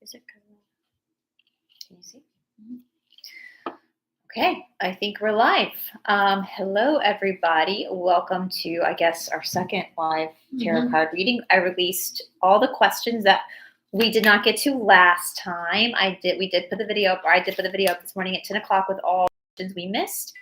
Is it? Can you see? Mm-hmm. Okay, I think we're live. Hello, everybody. Welcome to, I guess, our second live tarot card reading. I released all the questions that we did not get to last time. We did put the video up, or I did put the video up this morning at 10 o'clock with all questions we missed.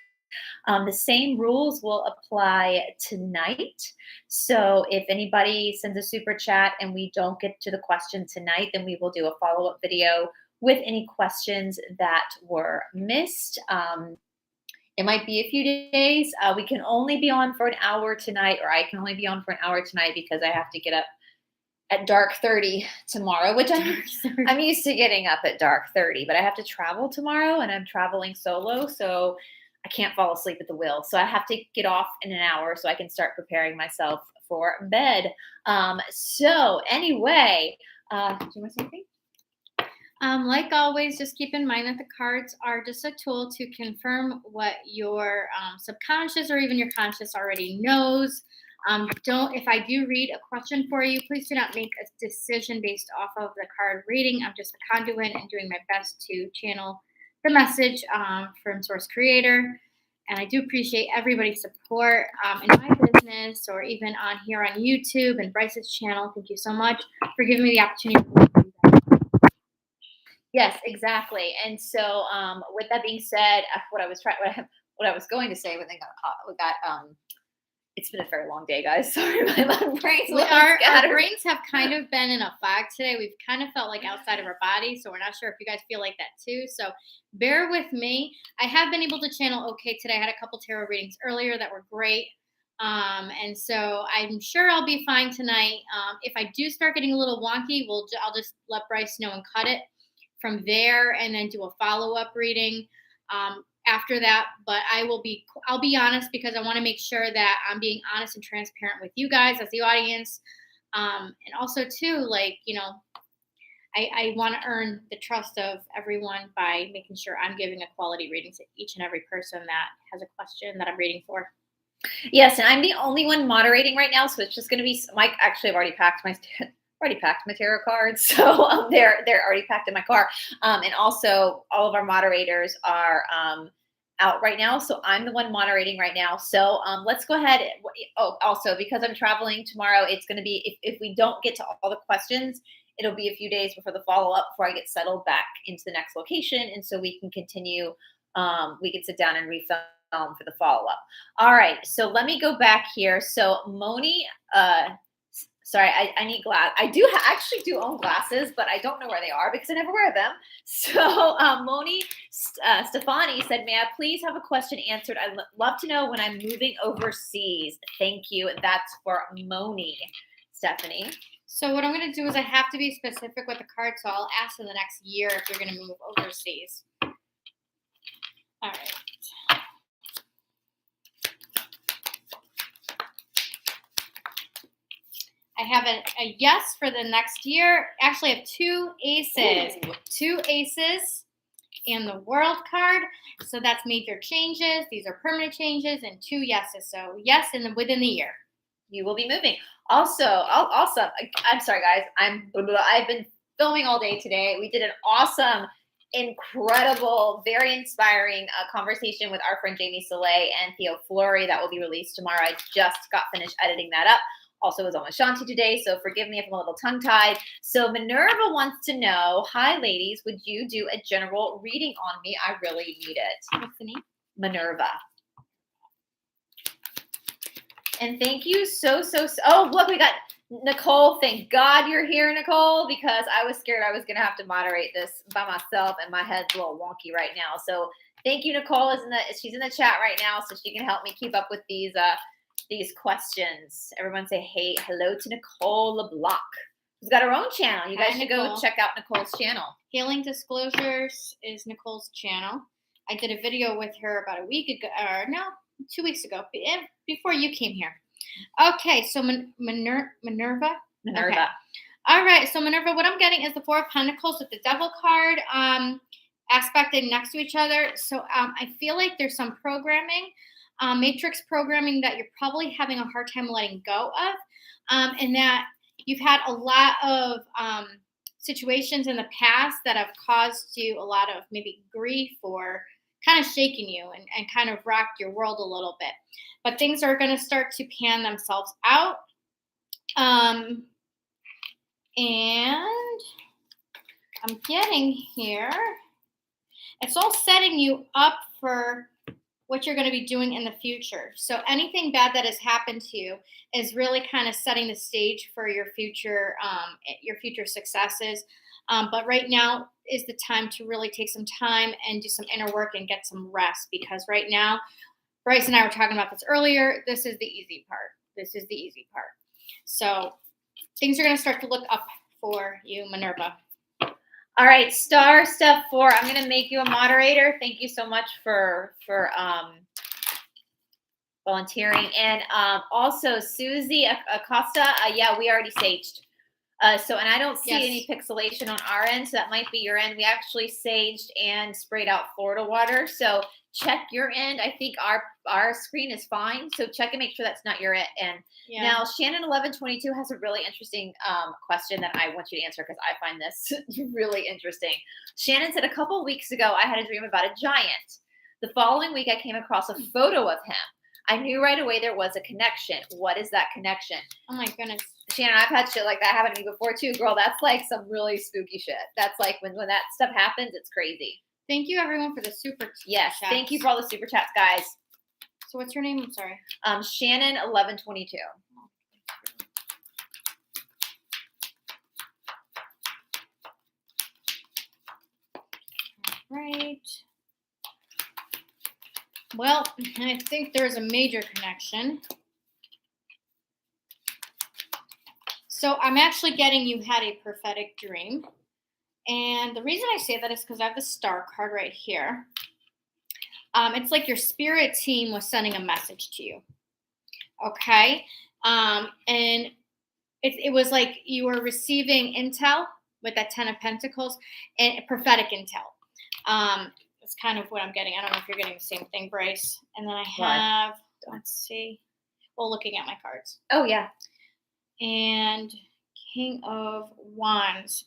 The same rules will apply tonight. So if anybody sends a super chat and we don't get to the question tonight, then we will do a follow-up video with any questions that were missed. It might be a few days. We can only be on for an hour tonight, or I can only be on for an hour tonight because I have to get up at dark 30 tomorrow, which I'm used to getting up at dark 30, but I have to travel tomorrow and I'm traveling solo. So I can't fall asleep at the wheel. So I have to get off in an hour so I can start preparing myself for bed. So anyway, do you want to say anything? Like always, just keep in mind that the cards are just a tool to confirm what your subconscious or even your conscious already knows. If I do read a question for you, please do not make a decision based off of the card reading. I'm just a conduit and doing my best to channel the message from Source Creator. And I do appreciate everybody's support in my business or even on here on YouTube and Brice's channel. Thank you so much for giving me the opportunity to do that. Yes, exactly. And so with that being said, what I was going to say, but then it's been a very long day, guys. Sorry, my brain's our brains have kind of been in a fog today. We've kind of felt like outside of our body, so we're not sure if you guys feel like that too. So bear with me. I have been able to channel okay today. I had a couple tarot readings earlier that were great. And so I'm sure I'll be fine tonight. If I do start getting a little wonky, I'll just let Brice know and cut it from there and then do a follow-up reading. After that, but I'll be honest because I want to make sure that I'm being honest and transparent with you guys as the audience. And also too, I want to earn the trust of everyone by making sure I'm giving a quality reading to each and every person that has a question that I'm reading for. Yes, and I'm the only one moderating right now, so it's just going to be Mike. Actually, I've already packed my tarot cards, so they're already packed in my car. And also, all of our moderators are out right now, so I'm the one moderating right now. So let's go ahead. Oh, also because I'm traveling tomorrow, it's going to be if we don't get to all the questions, it'll be a few days before the follow-up, before I get settled back into the next location, and so we can continue. We can sit down and refilm for the follow-up. All right, so let me go back here. So Moni, sorry, I need glass. I actually do own glasses, but I don't know where they are because I never wear them. So Moni Stefani said, may I please have a question answered? I'd love to know when I'm moving overseas. Thank you. That's for Moni, Stephanie. So what I'm going to do is I have to be specific with the card, so I'll ask in the next year if you're going to move overseas. All right. I have a yes for the next year. Actually, I have two aces. Ooh. Two aces and the world card. So that's major changes. These are permanent changes and two yeses. So yes, and within the year. You will be moving. Also, I'm sorry, guys. I've been filming all day today. We did an awesome, incredible, very inspiring conversation with our friend Jamie Soleil and Theo Flory that will be released tomorrow. I just got finished editing that up. Also was on Shanti today, so forgive me if I'm a little tongue-tied. So Minerva wants to know, hi, ladies, would you do a general reading on me? I really need it. What's the name? Minerva. And thank you so. Oh, look, we got Nicole. Thank God you're here, Nicole, because I was scared I was going to have to moderate this by myself, and my head's a little wonky right now. So thank you, Nicole. She's in the chat right now, so she can help me keep up with these questions. Everyone say hello to Nicole LeBlanc, who's got her own channel. You guys should go check out Nicole's channel. Healing Disclosures is Nicole's channel. I did a video with her about a week ago, or no, 2 weeks ago, before you came here. Okay, so Minerva? Okay. All right, so Minerva, what I'm getting is the Four of Pentacles with the Devil card aspected next to each other. So I feel like there's some programming, matrix programming that you're probably having a hard time letting go of, and that you've had a lot of situations in the past that have caused you a lot of maybe grief or kind of shaking you and kind of rocked your world a little bit. But things are going to start to pan themselves out. And I'm getting here. It's all setting you up for what you're going to be doing in the future. So anything bad that has happened to you is really kind of setting the stage for your future successes. But right now is the time to really take some time and do some inner work and get some rest, because right now, Brice and I were talking about this earlier. This is the easy part. So things are going to start to look up for you, Minerva. All right, star step 4. I'm going to make you a moderator. Thank you so much for volunteering. And also, Susie Acosta, yeah, we already saged. And I don't see any pixelation on our end, so that might be your end. We actually saged and sprayed out Florida water. So check your end. I think our screen is fine. So check and make sure that's not your end. Yeah. Now, Shannon 1122 has a really interesting question that I want you to answer, because I find this really interesting. Shannon said, a couple weeks ago, I had a dream about a giant. The following week, I came across a photo of him. I knew right away there was a connection. What is that connection? Oh my goodness. Shannon, I've had shit like that happen to me before too, girl. That's like some really spooky shit. That's like when that stuff happens, it's crazy. Thank you everyone for the super chats. Thank you for all the super chats, guys. So what's your name? I'm sorry. Shannon 1122. Right. Well, I think there's a major connection. So I'm actually getting you had a prophetic dream. And the reason I say that is because I have the star card right here. It's like your spirit team was sending a message to you. Okay. And it was like you were receiving intel with that 10 of Pentacles and prophetic intel. That's kind of what I'm getting. I don't know if you're getting the same thing, Brice. And then I have, let's see. Well, looking at my cards. Oh, yeah. And King of Wands.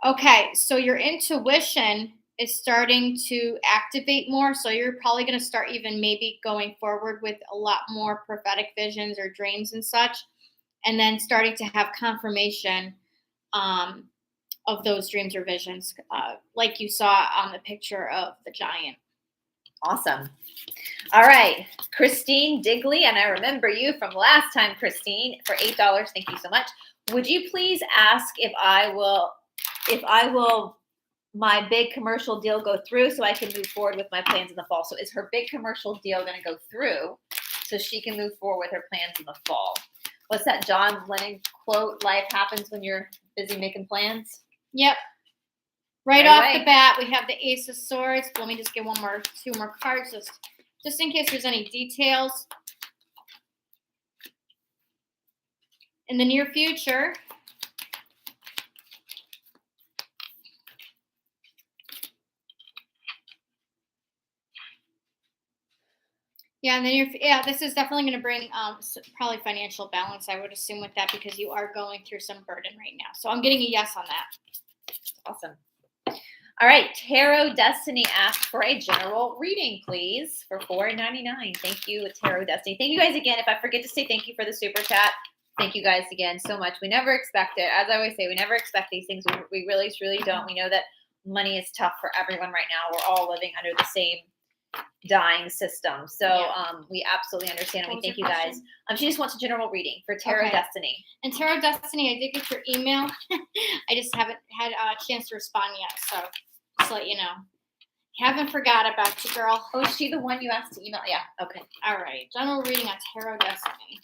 Okay, so your intuition is starting to activate more. So you're probably going to start even maybe going forward with a lot more prophetic visions or dreams and such. And then starting to have confirmation of those dreams or visions, like you saw on the picture of the giant. Awesome. All right, Christine Digley, and I remember you from last time, Christine, for $8. Thank you so much. Would you please ask if I will my big commercial deal go through so I can move forward with my plans in the fall? So is her big commercial deal going to go through so she can move forward with her plans in the fall? What's that John Lennon quote? Life happens when you're busy making plans. Yep. Right off the bat, we have the Ace of Swords. Let me just get two more cards, just in case there's any details. In the near future, this is definitely going to bring probably financial balance, I would assume, with that, because you are going through some burden right now. So I'm getting a yes on that. Awesome. All right, Tarot Destiny asked for a general reading, please, for $4.99. Thank you, Tarot Destiny. Thank you guys again. If I forget to say thank you for the super chat, thank you guys again so much. We never expect it. As I always say, we never expect these things. We really, truly don't. We know that money is tough for everyone right now. We're all living under the same dying system. So we absolutely understand, and we thank you guys. She just wants a general reading for Tarot Destiny. And Tarot Destiny, I did get your email. I just haven't had a chance to respond yet. So just to let you know. Haven't forgot about you, girl. Oh, is she the one you asked to email? Yeah. Okay. All right. General reading on Tarot Destiny.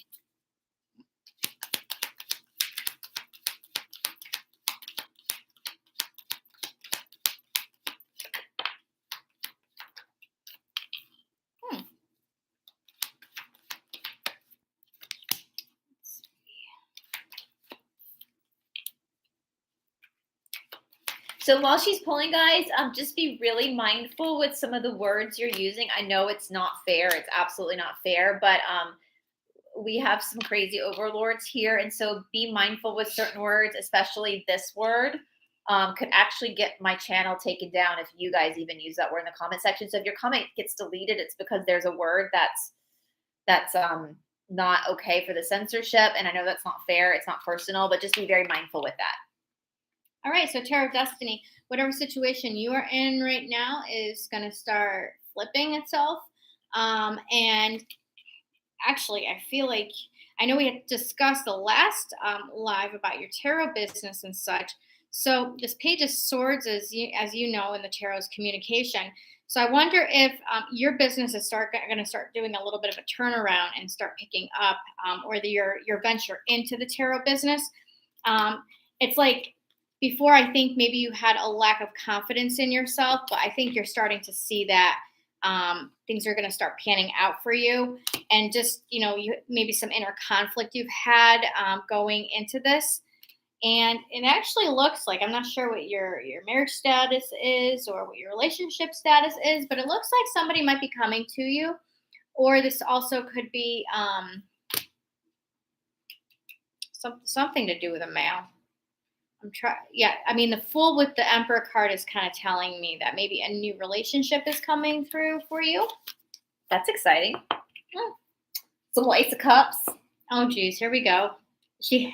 So while she's pulling, guys, just be really mindful with some of the words you're using. I know it's not fair. It's absolutely not fair, but we have some crazy overlords here. And so be mindful with certain words, especially this word. could actually get my channel taken down if you guys even use that word in the comment section. So if your comment gets deleted, it's because there's a word that's not okay for the censorship. And I know that's not fair. It's not personal, but just be very mindful with that. All right, so Tarot Destiny, whatever situation you are in right now is going to start flipping itself. And actually, I feel like, I know we had discussed the last live about your tarot business and such. So this Page of Swords, as you know, in the tarot's communication. So I wonder if your business is going to start doing a little bit of a turnaround and start picking up, or your venture into the tarot business. It's like before, I think maybe you had a lack of confidence in yourself, but I think you're starting to see that things are going to start panning out for you, and just maybe some inner conflict you've had going into this. And it actually looks like, I'm not sure what your marriage status is or what your relationship status is, but it looks like somebody might be coming to you, or this also could be something to do with a male. I mean, the Fool with the Emperor card is kind of telling me that maybe a new relationship is coming through for you. That's exciting. Some Ace of Cups. Oh, geez, here we go. She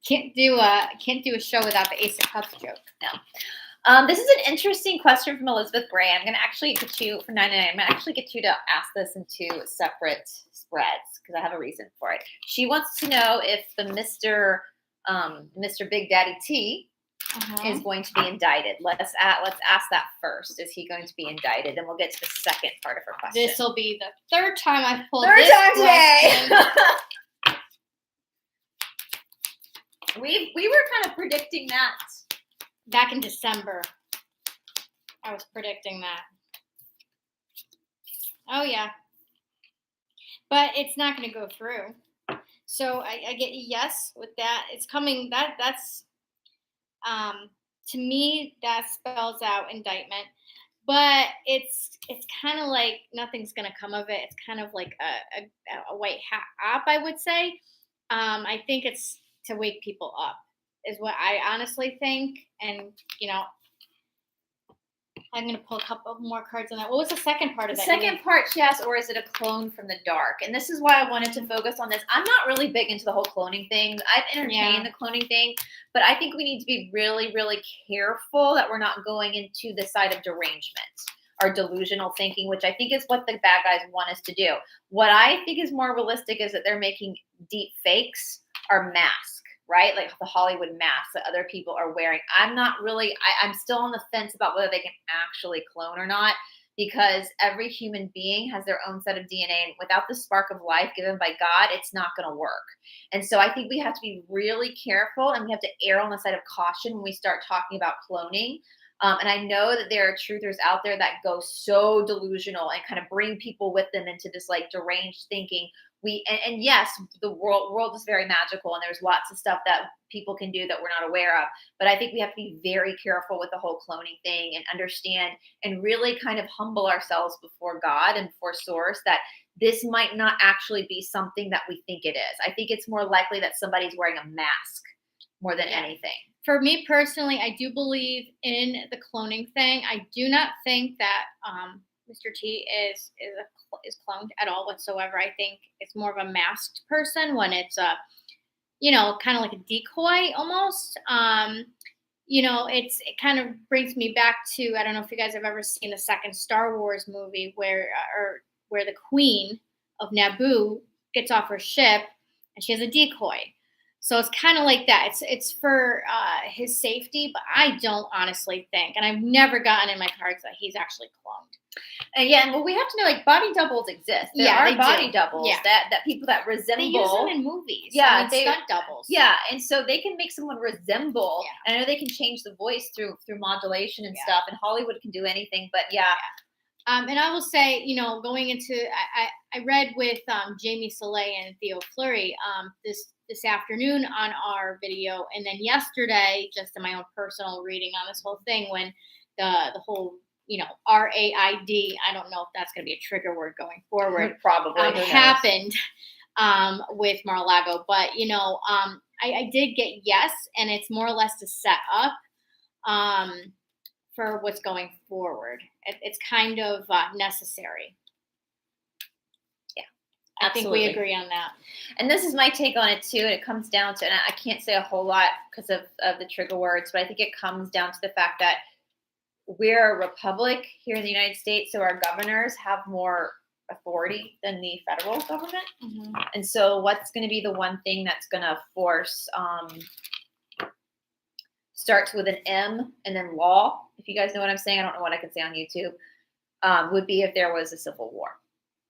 can't do a show without the Ace of Cups joke. No. This is an interesting question from Elizabeth Gray. I'm going to actually get you for $9.99. I'm going to actually get you to ask this in 2 separate spreads because I have a reason for it. She wants to know if the Mr. Big Daddy T is going to be indicted. Let's ask that first. Is he going to be indicted? Then we'll get to the second part of her question. This will be the third time I've pulled this question. Today. We were kind of predicting that back in December. I was predicting that. Oh yeah, but it's not going to go through. So I get a yes with that. It's coming. That's to me that spells out indictment, but it's kind of like nothing's going to come of it. It's kind of like a white hat op, I would say. I think it's to wake people up is what I honestly think. And, I'm going to pull a couple more cards on that. What was the second part of that? The second part, she asked, or is it a clone from the dark? And this is why I wanted to focus on this. I'm not really big into the whole cloning thing. I've entertained the cloning thing, but I think we need to be really, really careful that we're not going into the side of derangement or delusional thinking, which I think is what the bad guys want us to do. What I think is more realistic is that they're making deep fakes or masks, right? Like the Hollywood masks that other people are wearing. I'm still on the fence about whether they can actually clone or not, because every human being has their own set of DNA, and without the spark of life given by God, it's not going to work. And so I think we have to be really careful, and we have to err on the side of caution when we start talking about cloning. And I know that there are truthers out there that go so delusional and kind of bring people with them into this like deranged thinking. And yes, the world is very magical, and there's lots of stuff that people can do that we're not aware of. But I think we have to be very careful with the whole cloning thing and understand and really kind of humble ourselves before God and before Source that this might not actually be something that we think it is. I think it's more likely that somebody's wearing a mask more than anything. For me personally, I do believe in the cloning thing. I do not think that Mr. T is cloned at all whatsoever. I think it's more of a masked person when it's kind of like a decoy almost. It kind of brings me back to, I don't know if you guys have ever seen the second Star Wars movie where the Queen of Naboo gets off her ship and she has a decoy. So it's kind of like that. It's for his safety, but I don't honestly think, and I've never gotten in my cards that he's actually cloned. And we have to know, like, body doubles exist. There are body doubles that people that resemble. They use them in movies. Yeah, stunt doubles. Yeah, and so they can make someone resemble. Yeah. I know they can change the voice through modulation and stuff, and Hollywood can do anything. But and I will say, going into, I read with Jamie Soleil and Theo Fleury this afternoon on our video, and then yesterday, just in my own personal reading on this whole thing, when the whole RAID, I don't know if that's going to be a trigger word going forward, probably happened with Mar-a-Lago, but I did get yes, and it's more or less to set up for what's going forward. It's kind of necessary. I think we agree on that. And this is my take on it too. And it comes down to, and I can't say a whole lot because of the trigger words, but I think it comes down to the fact that we're a republic here in the United States. So our governors have more authority than the federal government. Mm-hmm. And so what's going to be the one thing that's going to force, starts with an M and then law, if you guys know what I'm saying, I don't know what I can say on YouTube, would be if there was a civil war.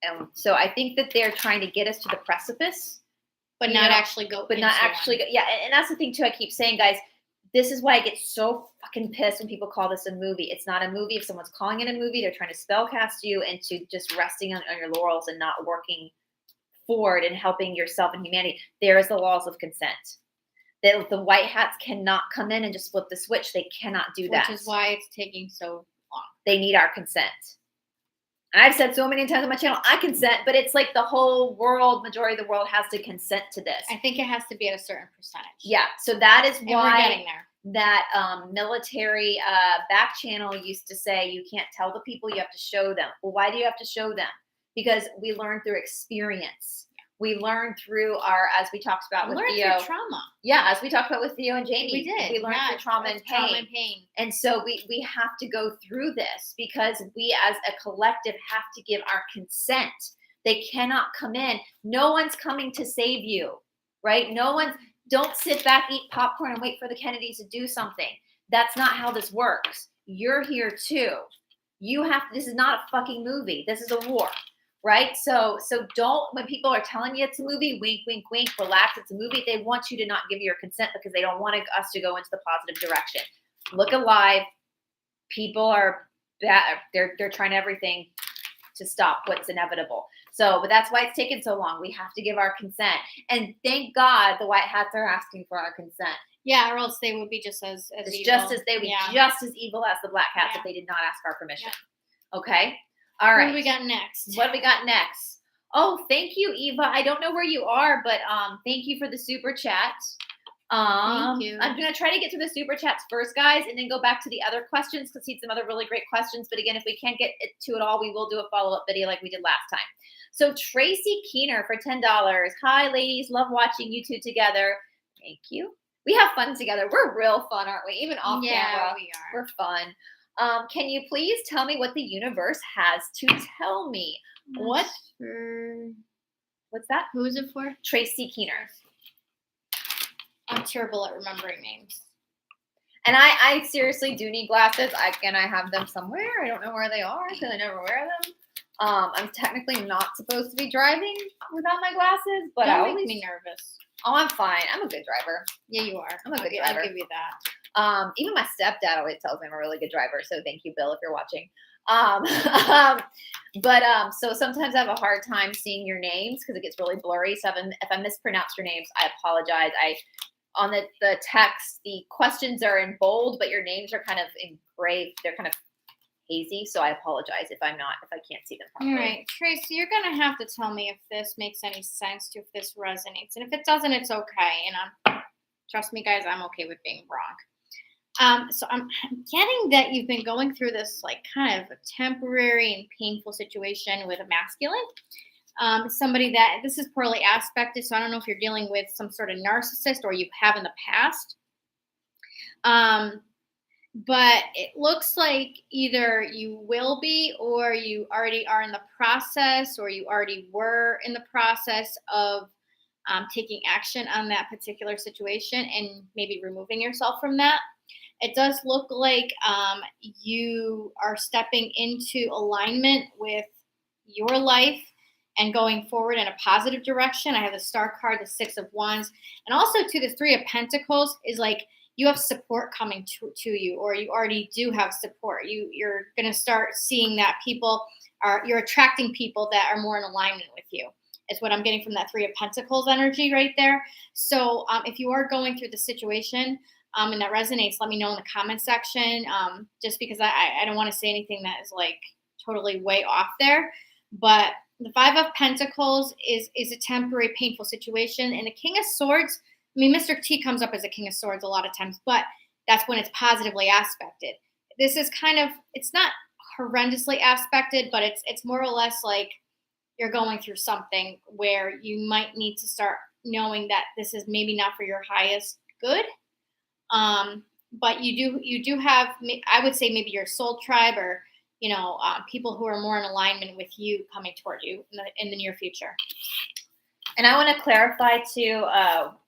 And so I think that they're trying to get us to the precipice, but not actually go. But not actually go. Yeah, and that's the thing too. I keep saying, guys, this is why I get so fucking pissed when people call this a movie. It's not a movie. If someone's calling it a movie, they're trying to spellcast you into just resting on your laurels and not working forward and helping yourself and humanity. There is the laws of consent. The white hats cannot come in and just flip the switch. They cannot do that. Which is why it's taking so long. They need our consent. And I've said so many times on my channel, I consent, but it's like the whole world, majority of the world has to consent to this. I think it has to be at a certain percentage. Yeah. So that is why we're getting there. That military back channel used to say, you can't tell the people, you have to show them. Well, why do you have to show them? Because we learn through experience. We learn through as we talked about with Theo. Through trauma. Yeah, as we talked about with Theo and Jamie. We did. We learned through trauma and pain. And so we have to go through this because we as a collective have to give our consent. They cannot come in. No one's coming to save you, right? Don't sit back, eat popcorn, and wait for the Kennedys to do something. That's not how this works. You're here too. This is not a fucking movie. This is a war. Right? So don't, when people are telling you it's a movie, wink, wink, wink, relax, it's a movie. They want you to not give your consent because they don't want us to go into the positive direction. Look alive. People are bad. They're trying everything to stop what's inevitable. But that's why it's taken so long. We have to give our consent. And thank God the white hats are asking for our consent. Yeah, or else they would be just as evil. They would be just as evil as the black hats if they did not ask our permission. Yeah. Okay? All right. What do we got next? Oh, thank you, Eva. I don't know where you are, but thank you for the super chat. Thank you. I'm going to try to get to the super chats first, guys, and then go back to the other questions because he's some other really great questions. But again, if we can't get to it all, we will do a follow-up video like we did last time. So Tracy Keener for $10. Hi, ladies. Love watching you two together. Thank you. We have fun together. We're real fun, aren't we? Even off camera. Yeah, we are. We're fun. Can you please tell me what the universe has to tell me? What's that? Who is it for? Tracy Keener. I'm terrible at remembering names. And I seriously do need glasses. I have them somewhere. I don't know where they are because I never wear them. I'm technically not supposed to be driving without my glasses, but Don't make me nervous. Oh, I'm fine. I'm a good driver. Yeah, you are. I'm a good driver. I'll give you that. Even my stepdad always tells me I'm a really good driver. So thank you, Bill, if you're watching. So sometimes I have a hard time seeing your names because it gets really blurry. So if I mispronounce your names, I apologize. On the text, the questions are in bold, but your names are kind of engraved. They're kind of hazy. So I apologize if I can't see them properly. All right, Tracy, you're going to have to tell me if this makes any sense to you, if this resonates. And if it doesn't, it's okay. And trust me, guys, I'm okay with being wrong. So I'm getting that you've been going through this like kind of a temporary and painful situation with a masculine. Somebody that this is poorly aspected. So I don't know if you're dealing with some sort of narcissist or you have in the past. But it looks like either you will be or you already are in the process or you already were in the process of taking action on that particular situation and maybe removing yourself from that. It does look like you are stepping into alignment with your life and going forward in a positive direction. I have the Star card, the Six of Wands, and also to the Three of Pentacles is like you have support coming to you, or you already do have support. You're going to start seeing that you're attracting people that are more in alignment with you. Is what I'm getting from that Three of Pentacles energy right there. So if you are going through the situation and that resonates, let me know in the comment section. Just because I don't want to say anything that is like totally way off there. But the Five of Pentacles is a temporary, painful situation. And the King of Swords, I mean, Mr. T comes up as a King of Swords a lot of times, but that's when it's positively aspected. This is kind of, it's not horrendously aspected, but it's more or less like you're going through something where you might need to start knowing that this is maybe not for your highest good. But you do have, I would say, maybe your soul tribe, or people who are more in alignment with you coming toward you in the near future. And I want to clarify too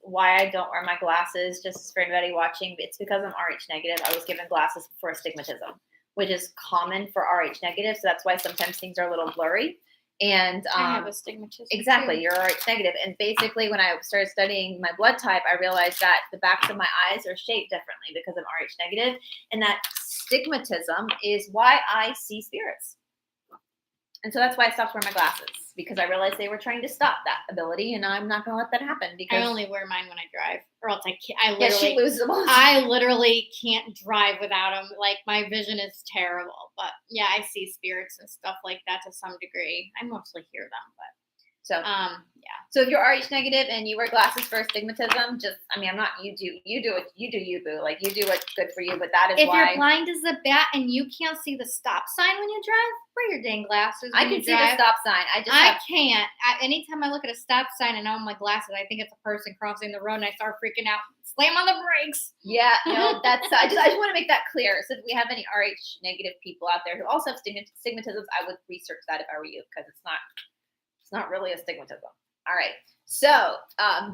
why I don't wear my glasses. Just for anybody watching, it's because I'm Rh negative. I was given glasses for astigmatism, which is common for Rh negative. So that's why sometimes things are a little blurry. And I have astigmatism. Exactly, too. you're Rh negative. And basically, when I started studying my blood type, I realized that the backs of my eyes are shaped differently because I'm Rh negative, and that astigmatism is why I see spirits. And so that's why I stopped wearing my glasses, because I realized they were trying to stop that ability, and I'm not going to let that happen. Because I only wear mine when I drive, or else I can't. she loses them all. I literally can't drive without them. Like, my vision is terrible. But yeah, I see spirits and stuff like that to some degree. I mostly hear them, but so yeah. So if you're Rh negative and you wear glasses for astigmatism, I'm not, you do you, boo. Like, you do what's good for you, but that is if why. If you're blind as a bat and you can't see the stop sign when you drive, wear your dang glasses. I can see the stop sign. I can't. Anytime I look at a stop sign and I'm my glasses, I think it's a person crossing the road, and I start freaking out. Slam on the brakes. Yeah, no, that's. I just want to make that clear. So if we have any Rh negative people out there who also have stigmatisms, I would research that if I were you, because it's not really astigmatism. All right. So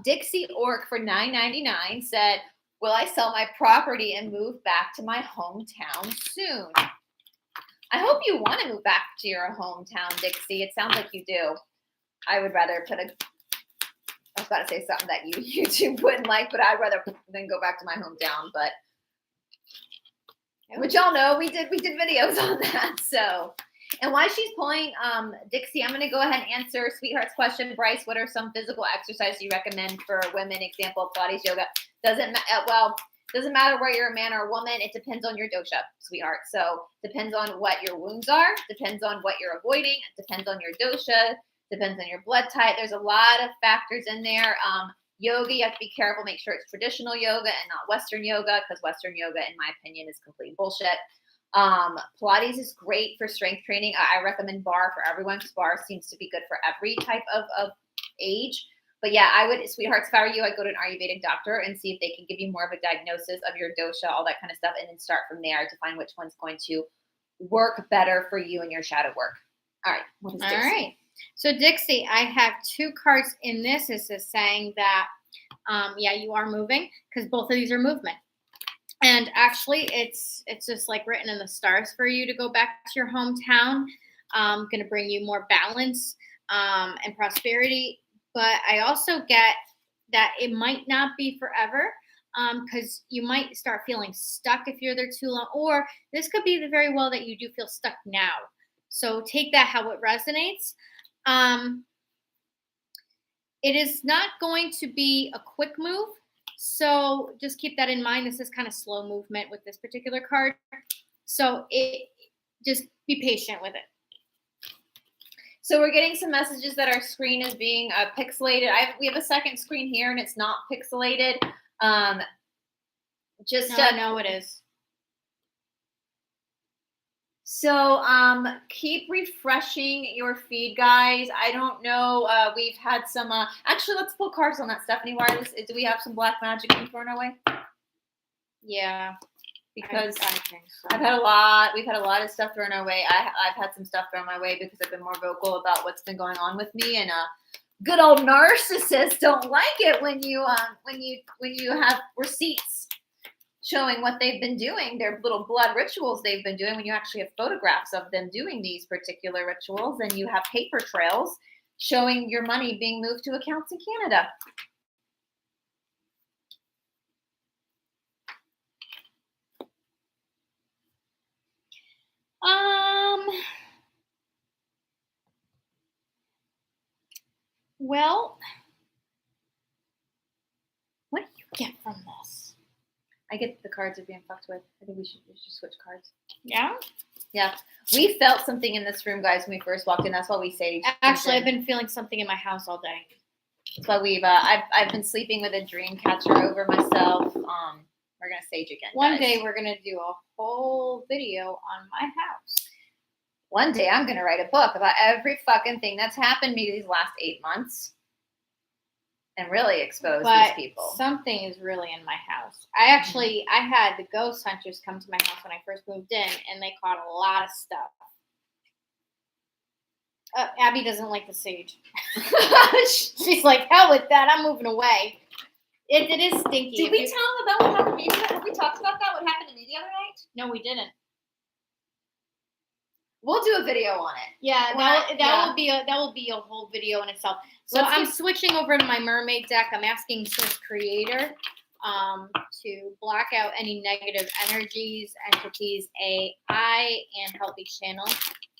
Dixie Orc for $9.99 said, "Will I sell my property and move back to my hometown soon?" I hope you want to move back to your hometown, Dixie. It sounds like you do. I would rather I was about to say something that YouTube wouldn't like, but I'd rather than go back to my hometown. But which y'all know, we did videos on that. So, and while she's pulling Dixie, I'm going to go ahead and answer Sweetheart's question. Brice, what are some physical exercises you recommend for women? Example, Pilates, yoga. Doesn't matter where you're a man or a woman. It depends on your dosha, Sweetheart. So depends on what your wounds are. Depends on what you're avoiding. Depends on your dosha. Depends on your blood type. There's a lot of factors in there. Yoga, you have to be careful. Make sure it's traditional yoga and not Western yoga, because Western yoga, in my opinion, is complete bullshit. Pilates is great for strength training. I recommend barre for everyone, because barre seems to be good for every type of age. But yeah, I would, Sweethearts, if I were you, I'd go to an Ayurvedic doctor and see if they can give you more of a diagnosis of your dosha, all that kind of stuff, and then start from there to find which one's going to work better for you and your shadow work. All right. What is Dixie? All right. So Dixie, I have 2 cards in this. This is saying that, you are moving, because both of these are movement. And actually, it's just like written in the stars for you to go back to your hometown. Going to bring you more balance and prosperity. But I also get that it might not be forever, because you might start feeling stuck if you're there too long. Or this could be very well that you do feel stuck now. So take that how it resonates. It is not going to be a quick move. So just keep that in mind. This is kind of slow movement with this particular card. So just be patient with it. So we're getting some messages that our screen is being pixelated. We have a second screen here, and it's not pixelated. No, it is. So keep refreshing your feed, guys. I don't know. We've had some. Actually, let's pull cards on that. Stephanie, do we have some black magic being thrown our way? Yeah. Because I think so. We've had a lot of stuff thrown our way. I've had some stuff thrown my way because I've been more vocal about what's been going on with me, and good old narcissists don't like it when you have receipts showing what they've been doing, their little blood rituals they've been doing. When you actually have photographs of them doing these particular rituals, and you have paper trails showing your money being moved to accounts in Canada. Well, what do you get from this? I get the cards are being fucked with. I think we should switch cards. Yeah? Yeah. We felt something in this room, guys, when we first walked in. That's why we say. Actually, I've been feeling something in my house all day. That's why I've been sleeping with a dream catcher over myself. We're gonna sage again. One guys. day we're gonna do a whole video on my house. One day I'm gonna write a book about every fucking thing that's happened to me these last 8 months, and really expose these people. Something is really in my house. I had the ghost hunters come to my house when I first moved in, and they caught a lot of stuff. Abby doesn't like the sage. She's like, hell with that. I'm moving away. It is stinky. Did we tell them about what happened to me? Have we talked about that? What happened to me the other night? No, we didn't. We'll do a video on it. Yeah, that will be a whole video in itself. So I'm switching over to my mermaid deck. I'm asking Swiss Creator to block out any negative energies, entities, AI, and help me channel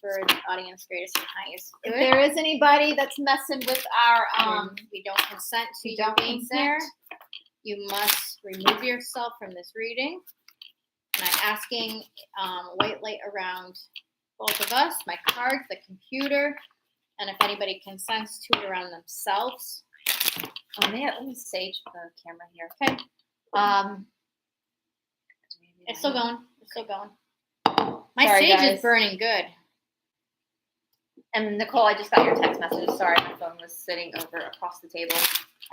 for the audience greatest and highest good. If there is anybody that's messing with our we don't consent to you being here, you must remove yourself from this reading. And I'm asking white light around both of us, my cards, the computer, and if anybody consents to it around themselves. Oh man, let me sage the camera here. Okay. It's still going. My sage is burning good. And Nicole, I just got your text message. Sorry, my phone was sitting over across the table.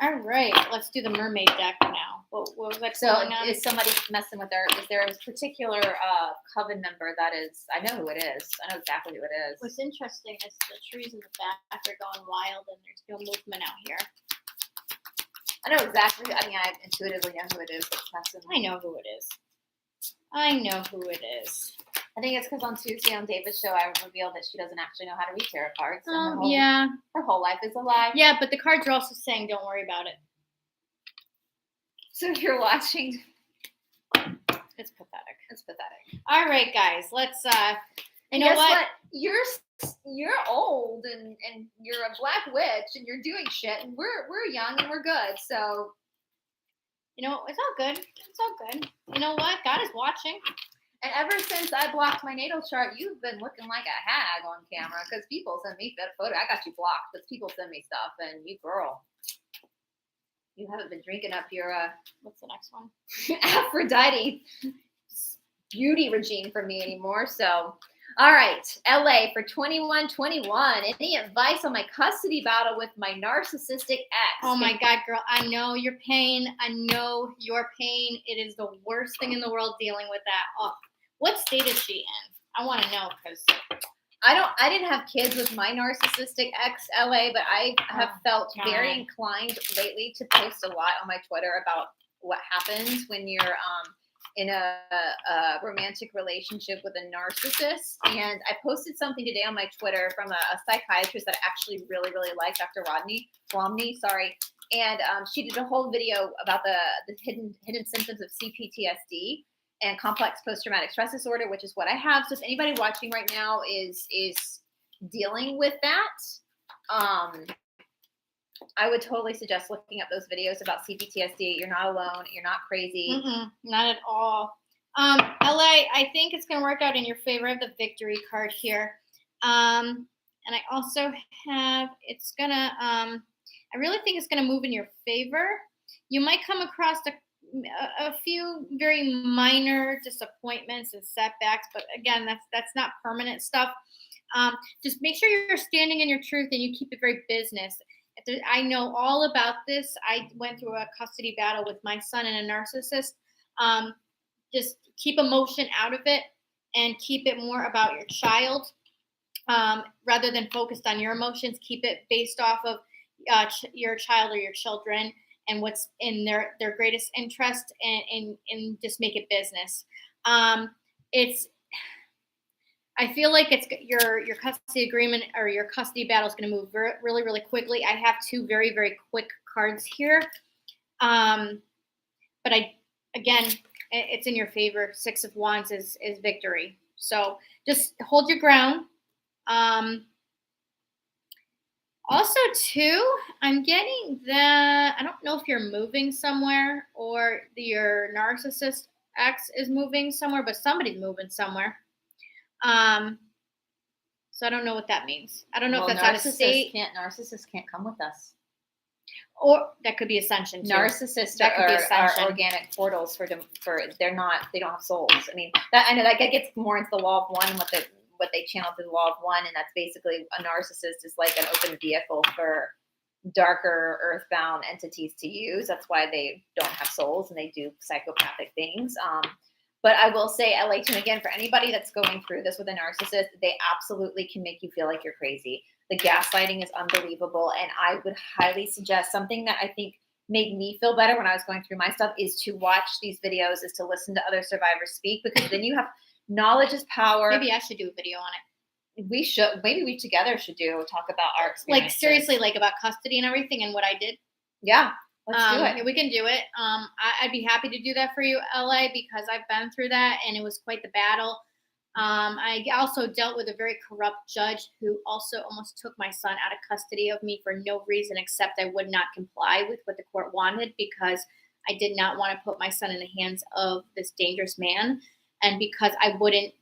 All right, let's do the mermaid deck now. What was that? So, is somebody messing with her? Is there a particular coven member that is? I know who it is. I know exactly who it is. What's interesting is the trees in the back are going wild, and there's no movement out here. I know exactly. I mean, I intuitively know who it is. I know who it is. I think it's because on Tuesday on David's show, I revealed that she doesn't actually know how to read tarot cards. Her whole life is a lie. Yeah, but the cards are also saying don't worry about it. So you're watching. It's pathetic. All right, guys, let's. You know guess what? You're old and you're a black witch and you're doing shit, and we're young and we're good. So. You know, it's all good. You know what? God is watching. And ever since I blocked my natal chart, you've been looking like a hag on camera because people send me that photo. I got you blocked, but people send me stuff, and you haven't been drinking up your what's the next one? Aphrodite beauty regime for me anymore. So, all right, LA for 2121. Any advice on my custody battle with my narcissistic ex? Oh my God, girl, I know your pain. It is the worst thing in the world dealing with that. Oh, what state is she in? I want to know because I didn't have kids with my narcissistic ex, LA, but I have felt very inclined lately to post a lot on my Twitter about what happens when you're in a romantic relationship with a narcissist. And I posted something today on my Twitter from a psychiatrist that I actually really, really like, Dr. Romney, sorry. And she did a whole video about the hidden symptoms of CPTSD and complex post-traumatic stress disorder, which is what I have. So if anybody watching right now is dealing with that, I would totally suggest looking up those videos about CPTSD. You're not alone. You're not crazy. Not at all. LA, I think it's going to work out in your favor. I have the victory card here. And I also have, I really think it's going to move in your favor. You might come across a few very minor disappointments and setbacks, but again, that's not permanent stuff. Just make sure you're standing in your truth and you keep it very business. I know all about this. I went through a custody battle with my son and a narcissist. Just keep emotion out of it and keep it more about your child rather than focused on your emotions. Keep it based off of your child or your children and what's in their greatest interest, and just make it business. I feel like it's your custody agreement or your custody battle is going to move really, really quickly. I have two very, very quick cards here. But it's in your favor. 6 of Wands is victory. So just hold your ground. Also, too, I'm getting that I don't know if you're moving somewhere or your narcissist ex is moving somewhere, but somebody's moving somewhere. So I don't know what that means. I don't know if that's out of state. Narcissists can't come with us. Or that could be ascension too. Narcissists That could be are ascension. organic portals for they don't have souls. I mean, that I know that gets more into the law of one, what they channel through the law of one, and that's basically a narcissist is like an open vehicle for darker earthbound entities to use. That's why they don't have souls and they do psychopathic things. But I will say, and again, for anybody that's going through this with a narcissist, they absolutely can make you feel like you're crazy. The gaslighting is unbelievable. And I would highly suggest something that I think made me feel better when I was going through my stuff is to watch these videos, is to listen to other survivors speak, because then you have knowledge is power. Maybe I should do a video on it. We should. Maybe we together should talk about our experiences. Like seriously, like about custody and everything and what I did. Yeah. Let's do it. We can do it. I'd be happy to do that for you, LA, because I've been through that and it was quite the battle. I also dealt with a very corrupt judge who also almost took my son out of custody of me for no reason except I would not comply with what the court wanted, because I did not want to put my son in the hands of this dangerous man, and because I wouldn't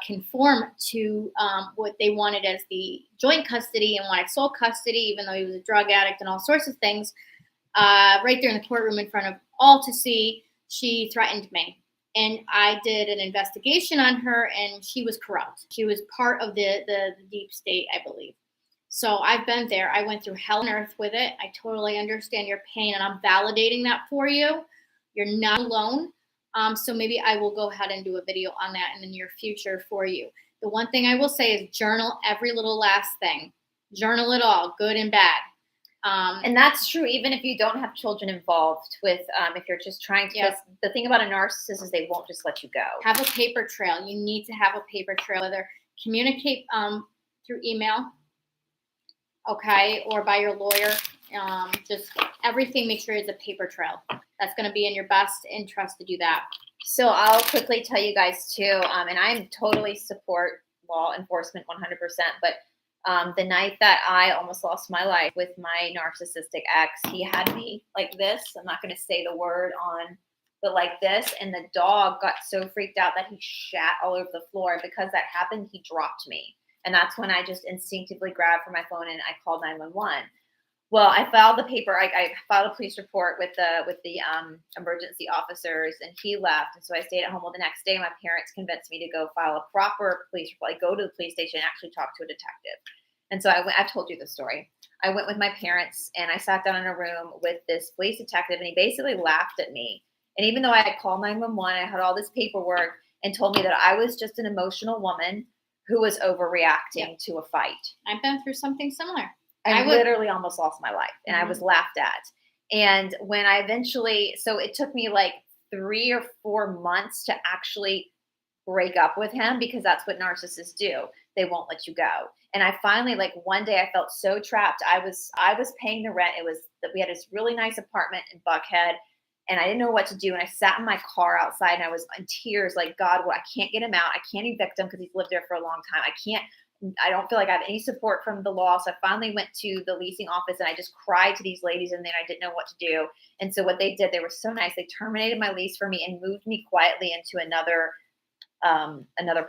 conform to what they wanted as the joint custody and wanted sole custody, even though he was a drug addict and all sorts of things. Right there in the courtroom in front of all to see, she threatened me. And I did an investigation on her, and she was corrupt. She was part of the deep state, I believe. So I've been there. I went through hell and earth with it. I totally understand your pain, and I'm validating that for you. You're not alone. So maybe I will go ahead and do a video on that in the near future for you. The one thing I will say is journal every little last thing. Journal it all, good and bad. And that's true, even if you don't have children involved with, if you're just trying to, Yep. the thing about a narcissist is they won't just let you go. Have a paper trail. You need to have a paper trail, whether communicate through email, okay, or by your lawyer. Just everything, make sure it's a paper trail. That's going to be in your best interest to do that. So I'll quickly tell you guys too, and I totally support law enforcement 100%, but the night that I almost lost my life with my narcissistic ex, he had me like this. I'm not going to say the word on, but like this. And the dog got so freaked out that he shat all over the floor. Because that happened, he dropped me. And that's when I just instinctively grabbed for my phone and I called 911. Well, I filed the paper. I filed a police report with the emergency officers, and he left. And so I stayed at home. Well, the next day, my parents convinced me to go file a proper police report. Like, go to the police station and actually talk to a detective. And so I've told you this story. I went with my parents, and I sat down in a room with this police detective, and he basically laughed at me. And even though I had called 911, I had all this paperwork, and told me that I was just an emotional woman who was overreacting to a fight. I've been through something similar. I literally almost lost my life, and I was laughed at. And when I eventually, so it took me like 3 or 4 months to actually break up with him, because that's what narcissists do. They won't let you go. And I finally, like one day I felt so trapped. I was paying the rent. It was that we had this really nice apartment in Buckhead, and I didn't know what to do. And I sat in my car outside, and I was in tears, like, God, well, I can't get him out. I can't evict him because he's lived there for a long time. I don't feel like I have any support from the law. So I finally went to the leasing office, and I just cried to these ladies, and then I didn't know what to do. And so what they did, they were so nice. They terminated my lease for me and moved me quietly into another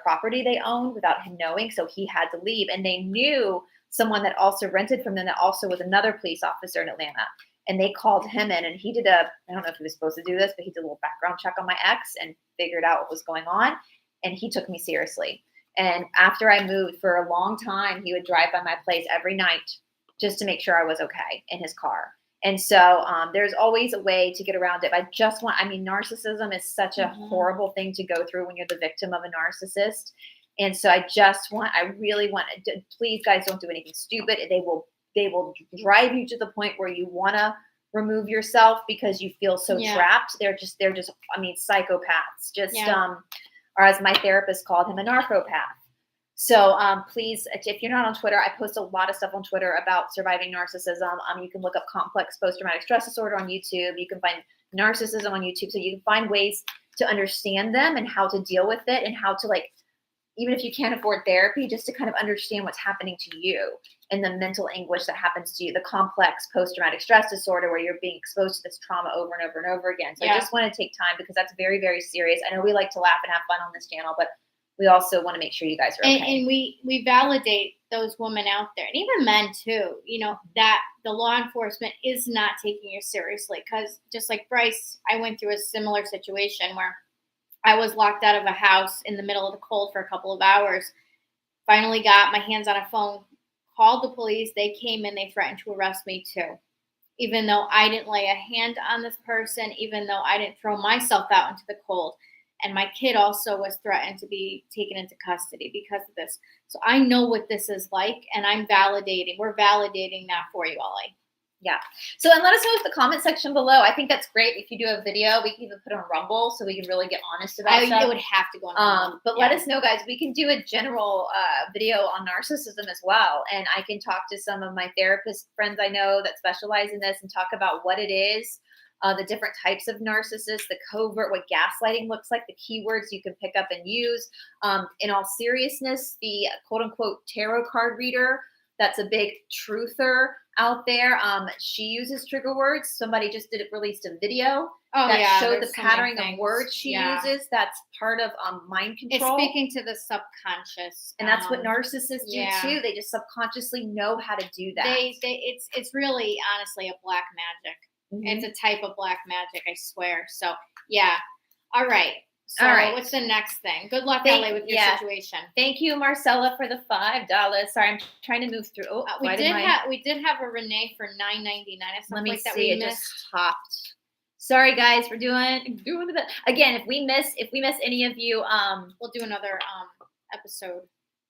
property they owned without him knowing. So he had to leave, and they knew someone that also rented from them that also was another police officer in Atlanta. And they called him in, and he did I don't know if he was supposed to do this, but he did a little background check on my ex and figured out what was going on. And he took me seriously. And after I moved, for a long time, he would drive by my place every night just to make sure I was okay in his car. And so there's always a way to get around it. But narcissism is such a horrible thing to go through when you're the victim of a narcissist. And so I really want, please guys, don't do anything stupid. They will drive you to the point where you want to remove yourself because you feel so trapped. They're just, psychopaths, or as my therapist called him, a narcopath. So please, if you're not on Twitter, I post a lot of stuff on Twitter about surviving narcissism. You can look up complex post-traumatic stress disorder on YouTube. You can find narcissism on YouTube. So you can find ways to understand them and how to deal with it, and how to, like, even if you can't afford therapy, just to kind of understand what's happening to you and the mental anguish that happens to you, the complex post-traumatic stress disorder where you're being exposed to this trauma over and over and over again. So I just want to take time, because that's very, very serious. I know we like to laugh and have fun on this channel, but we also want to make sure you guys are okay. And we validate those women out there, and even men too, that the law enforcement is not taking you seriously. Because just like Brice, I went through a similar situation where I was locked out of a house in the middle of the cold for a couple of hours. Finally got my hands on a phone, called the police. They came in, they threatened to arrest me too. Even though I didn't lay a hand on this person, even though I didn't throw myself out into the cold. And my kid also was threatened to be taken into custody because of this. So I know what this is like, and we're validating that for you, Ollie. Yeah. So, and let us know in the comment section below. I think that's great. If you do a video, we can even put on Rumble so we can really get honest about stuff. It would have to go on Rumble. But let us know, guys. We can do a general video on narcissism as well. And I can talk to some of my therapist friends I know that specialize in this and talk about what it is, the different types of narcissists, the covert, what gaslighting looks like, the keywords you can pick up and use. In all seriousness, the quote unquote tarot card reader, that's a big truther out there. She uses trigger words. Somebody just released a video that showed the patterning of words she uses. That's part of mind control. It's speaking to the subconscious, and that's what narcissists do too. They just subconsciously know how to do that. It's really honestly a black magic. Mm-hmm. It's a type of black magic, I swear. So yeah, all right. So what's the next thing? Good luck, LA, with your situation. Thank you, Marcella, for the $5. Sorry, I'm trying to move through. Oh, we did have a Renee for $9.99. Let me see. It just popped. Sorry, guys, for doing that again. If we miss any of you, we'll do another episode.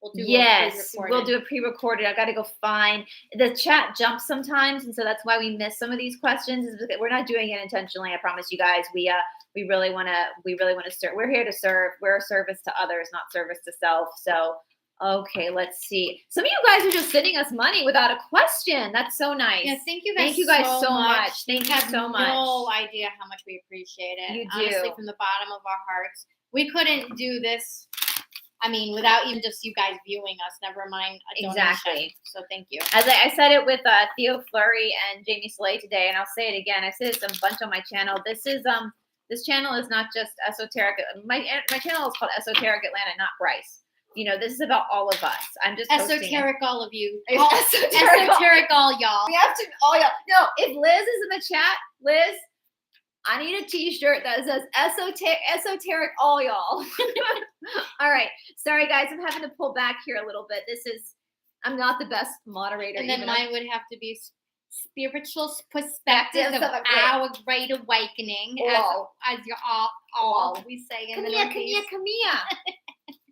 We'll do a pre-recorded. I got to go find the chat jumps sometimes, and so that's why we miss some of these questions. Is because we're not doing it intentionally. I promise you guys. We really want to serve. We're here to serve. We're a service to others, not service to self. So, okay, let's see. Some of you guys are just sending us money without a question. That's so nice. Yeah, thank you guys so much. Thank you so much. No idea how much we appreciate it. You do. Honestly, from the bottom of our hearts. We couldn't do this. I mean, without even just you guys viewing us, never mind a donation. Exactly. So thank you. As I said it with Theo Fleury and Jamie Slay today, and I'll say it again. I said it a bunch on my channel. This channel is not just esoteric. My channel is called Esoteric Atlanta, not Brice. This is about all of us. I'm just esoteric, all of you. Esoteric, all y'all. We have to, all y'all. No, if Liz is in the chat, Liz, I need a t-shirt that says esoteric all y'all. All right. Sorry, guys. I'm having to pull back here a little bit. I'm not the best moderator. And then mine would have to be spiritual perspective of our great awakening. As you're all we say in the Northeast. Come here.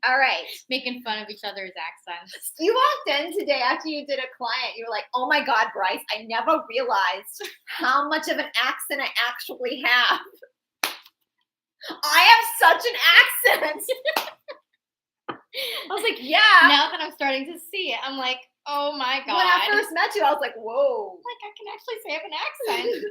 All right. Making fun of each other's accents. You walked in today after you did a client. You were like, oh my God, Brice, I never realized how much of an accent I actually have. I have such an accent. I was like, yeah. Now that I'm starting to see it, I'm like, oh my God. When I first met you, I was like, whoa. Like, I can actually say I have an accent.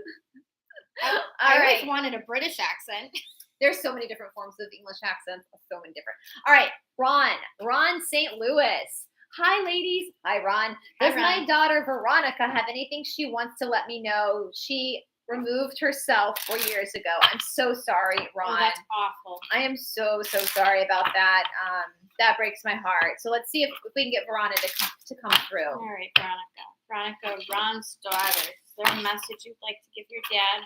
I always wanted a British accent. There's so many different forms of English accents. So many different. All right, Ron St. Louis. Hi, ladies. Hi, Ron. Does my daughter Veronica have anything she wants to let me know? She removed herself 4 years ago. I'm so sorry, Ron. Oh, that's awful. I am so sorry about that. That breaks my heart. So let's see if we can get Veronica to come through. All right, Veronica, Ron's daughter. Is there a message you'd like to give your dad?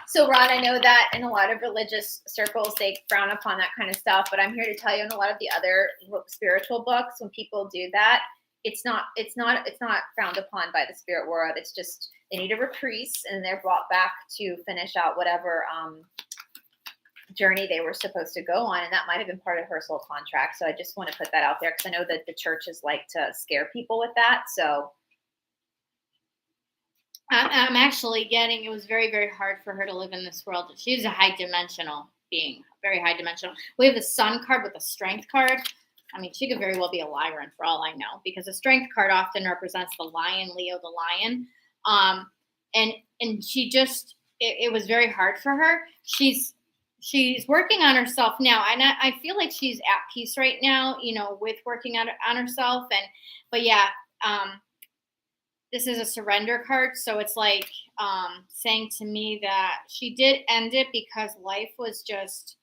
So, Ron, I know that in a lot of religious circles, they frown upon that kind of stuff, but I'm here to tell you in a lot of the other spiritual books, when people do that, it's not frowned upon by the spirit world. It's just they need a reprise and they're brought back to finish out whatever journey they were supposed to go on. And that might have been part of her soul contract. So I just want to put that out there because I know that the churches like to scare people with that. So I'm actually it was very, very hard for her to live in this world. She's a high dimensional being, very high dimensional. We have a sun card with a strength card. I mean, she could very well be a Lyran for all I know, because the strength card often represents the lion, Leo the lion. And she just, it was very hard for her. She's working on herself now. And I feel like she's at peace right now, with working on herself. But this is a surrender card. So it's like saying to me that she did end it because life was just,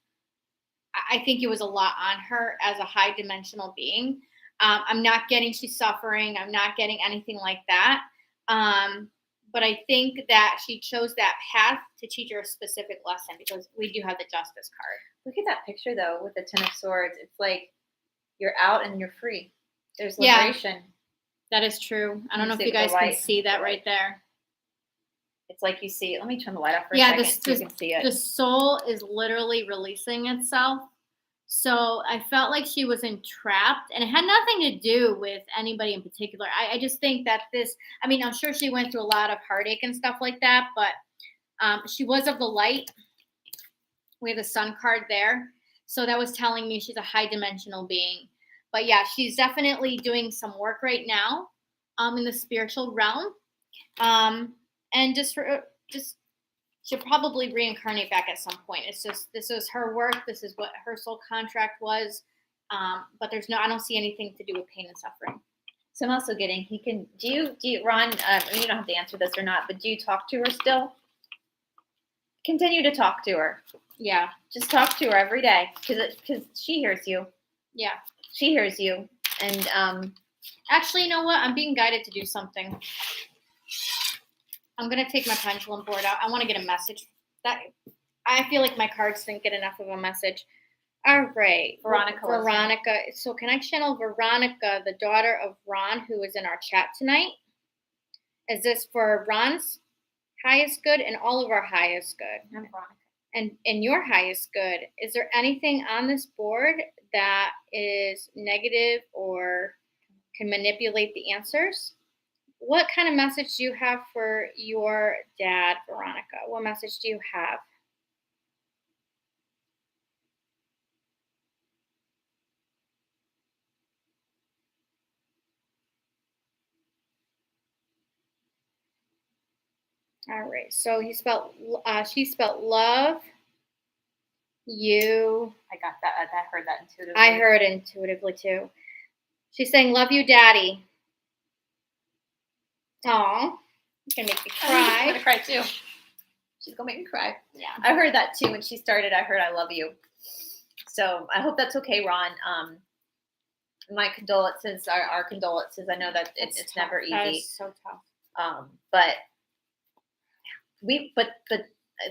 I think it was a lot on her as a high dimensional being. I'm not getting she's suffering. I'm not getting anything like that. But I think that she chose that path to teach her a specific lesson because we do have the Justice card. Look at that picture though with the Ten of Swords. It's like you're out and you're free. There's Yeah. liberation. That is true. I don't know if see you it with guys the can light. see that right there. It's like you see. Let me turn the light off for Yeah, a second so you can see it. The soul is literally releasing itself. So I felt like she was entrapped, and it had nothing to do with anybody in particular. I just think that I mean, I'm sure she went through a lot of heartache and stuff like that, but she was of the light. We have the Sun card there. So that was telling me she's a high dimensional being. But yeah, she's definitely doing some work right now in the spiritual realm. And she'll probably reincarnate back at some point. It's just, this is her work. This is what her soul contract was. But I don't see anything to do with pain and suffering. So I'm also getting, do you, Ron, you don't have to answer this or not, but do you talk to her still? Continue to talk to her. Yeah. Just talk to her every day because she hears you. Yeah. She hears you. And actually, you know what? I'm being guided to do something. I'm going to take my pendulum board out. I want to get a message. That I feel like my cards didn't get enough of a message. All right. Veronica. So can I channel Veronica, the daughter of Ron, who is in our chat tonight? Is this for Ron's highest good and all of our highest good? I'm Veronica. And your highest good. Is there anything on this board that is negative or can manipulate the answers? What kind of message do you have for your dad, Veronica? What message do you have? All right. So she spelled love. You. I got that. I heard that intuitively. I heard intuitively too. She's saying, "Love you, Daddy." Aw, you're gonna make me cry. I'm gonna cry too. She's gonna make me cry. Yeah. I heard that too when she started. I heard "I love you." So I hope that's okay, Ron. My condolences, our condolences. I know that it's never easy. That is so tough. But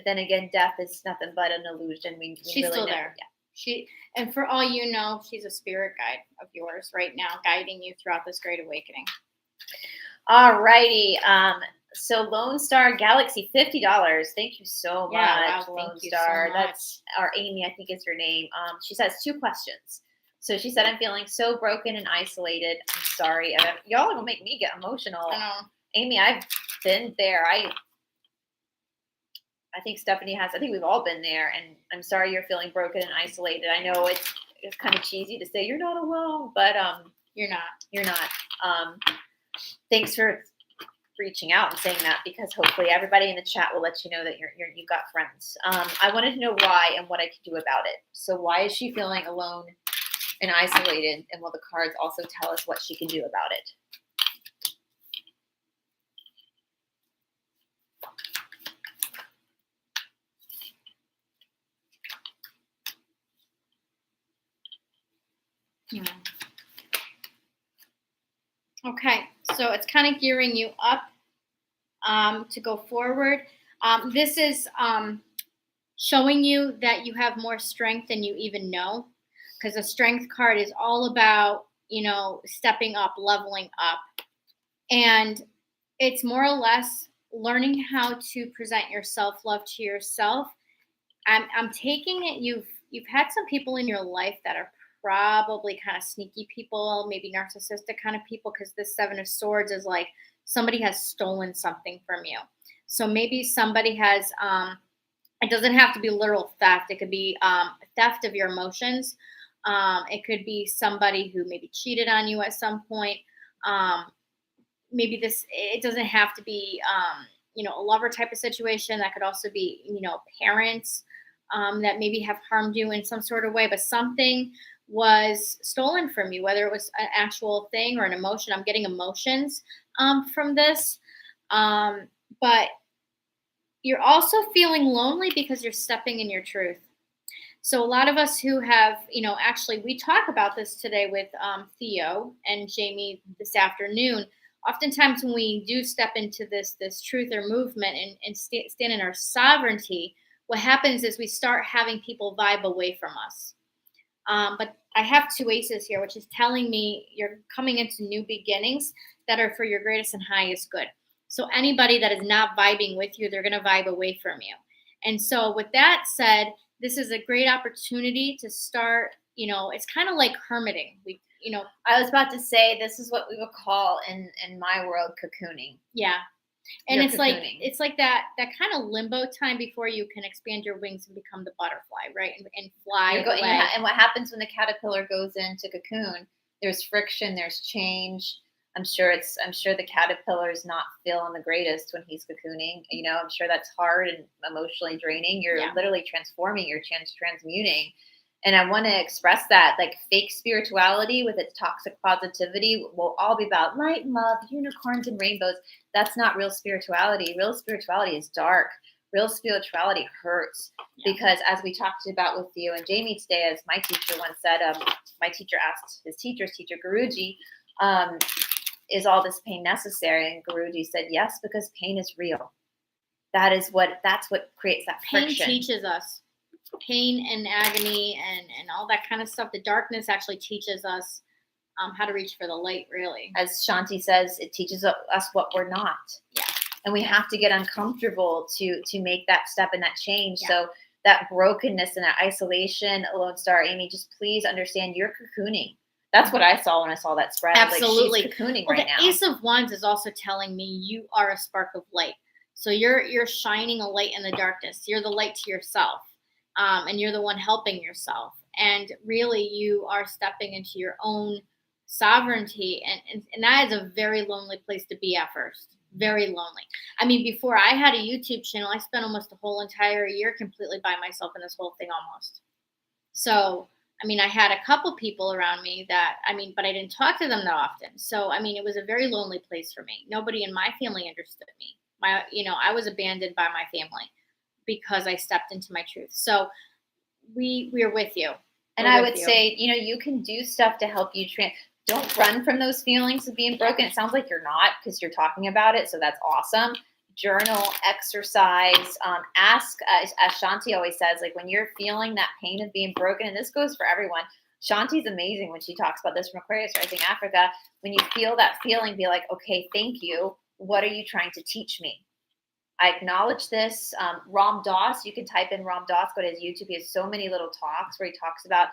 then again, death is nothing but an illusion. She's really still never, there. Yeah. And for all you know, she's a spirit guide of yours right now, guiding you throughout this great awakening. All righty. So Lone Star Galaxy, $50. Thank you so much, wow, Lone you Star. so much. That's our Amy, I think is her name. She says 2 questions. So she said, "I'm feeling so broken and isolated. I'm sorry." Y'all are gonna make me get emotional. I know. Amy, I've been there. I think Stephanie has. I think we've all been there. And I'm sorry you're feeling broken and isolated. I know it's kind of cheesy to say you're not alone, but You're not. you're not. Thanks for reaching out and saying that, because hopefully everybody in the chat will let you know that you've got friends. I wanted to know why and what I could do about it. So why is she feeling alone and isolated? And will the cards also tell us what she can do about it? Okay, so it's kind of gearing you up to go forward. This is showing you that you have more strength than you even know, because the strength card is all about, stepping up, leveling up. And it's more or less learning how to present your self-love to yourself. I'm taking it you've had some people in your life that are probably kind of sneaky people, maybe narcissistic kind of people, because this 7 of Swords is like somebody has stolen something from you. So maybe somebody has, it doesn't have to be literal theft. It could be theft of your emotions. It could be somebody who maybe cheated on you at some point. Maybe it doesn't have to be, a lover type of situation. That could also be, parents that maybe have harmed you in some sort of way, but something was stolen from you, whether it was an actual thing or an emotion. I'm getting emotions from this. But you're also feeling lonely because you're stepping in your truth. So a lot of us who have, actually we talk about this today with Theo and Jamie this afternoon. Oftentimes when we do step into this truth or movement and stand in our sovereignty, what happens is we start having people vibe away from us. But I have two aces here, which is telling me you're coming into new beginnings that are for your greatest and highest good. So anybody that is not vibing with you, they're going to vibe away from you. And so with that said, this is a great opportunity to start, it's kind of like hermiting. I was about to say, this is what we would call in my world cocooning. Yeah. And You're it's cocooning. like that kind of limbo time before you can expand your wings and become the butterfly, right? And fly away. And what happens when the caterpillar goes into cocoon? There's friction, there's change. I'm sure the caterpillar is not feeling the greatest when he's cocooning. I'm sure that's hard and emotionally draining. You're literally transforming, you're transmuting. And I want to express that, like, fake spirituality with its toxic positivity will all be about light and love, unicorns and rainbows. That's not real spirituality. Real spirituality is dark. Real spirituality hurts because, as we talked about with you and Jamie today, as my teacher once said, my teacher asked his teacher, Guruji, is all this pain necessary? And Guruji said, yes, because pain is real. That's what creates that friction. Pain teaches us. Pain and agony and all that kind of stuff. The darkness actually teaches us how to reach for the light, really. As Shanti says, it teaches us what we're not. Yeah. And we have to get uncomfortable to make that step and that change. Yeah. So that brokenness and that isolation, Lone Star Amy, just please understand you're cocooning. That's what I saw when I saw that spread. Absolutely. Like, she's cocooning right now. The Ace of Wands is also telling me you are a spark of light. So you're shining a light in the darkness. You're the light to yourself. And you're the one helping yourself. And really, you are stepping into your own sovereignty. And that is a very lonely place to be at first. Very lonely. I mean, before I had a YouTube channel, I spent almost the whole entire year completely by myself in this whole thing almost. So, I mean, I had a couple people around me but I didn't talk to them that often. So, I mean, it was a very lonely place for me. Nobody in my family understood me. I was abandoned by my family because I stepped into my truth. So we're with you. And I would say, you can do stuff to help you don't run from those feelings of being broken. It sounds like you're not, because you're talking about it. So that's awesome. Journal, exercise, ask, as Shanti always says, like, when you're feeling that pain of being broken, and this goes for everyone. Shanti's amazing when she talks about this from Aquarius Rising Africa. When you feel that feeling, be like, okay, thank you. What are you trying to teach me? I acknowledge this. Ram Dass, you can type in Ram Dass, go to his YouTube. He has so many little talks where he talks about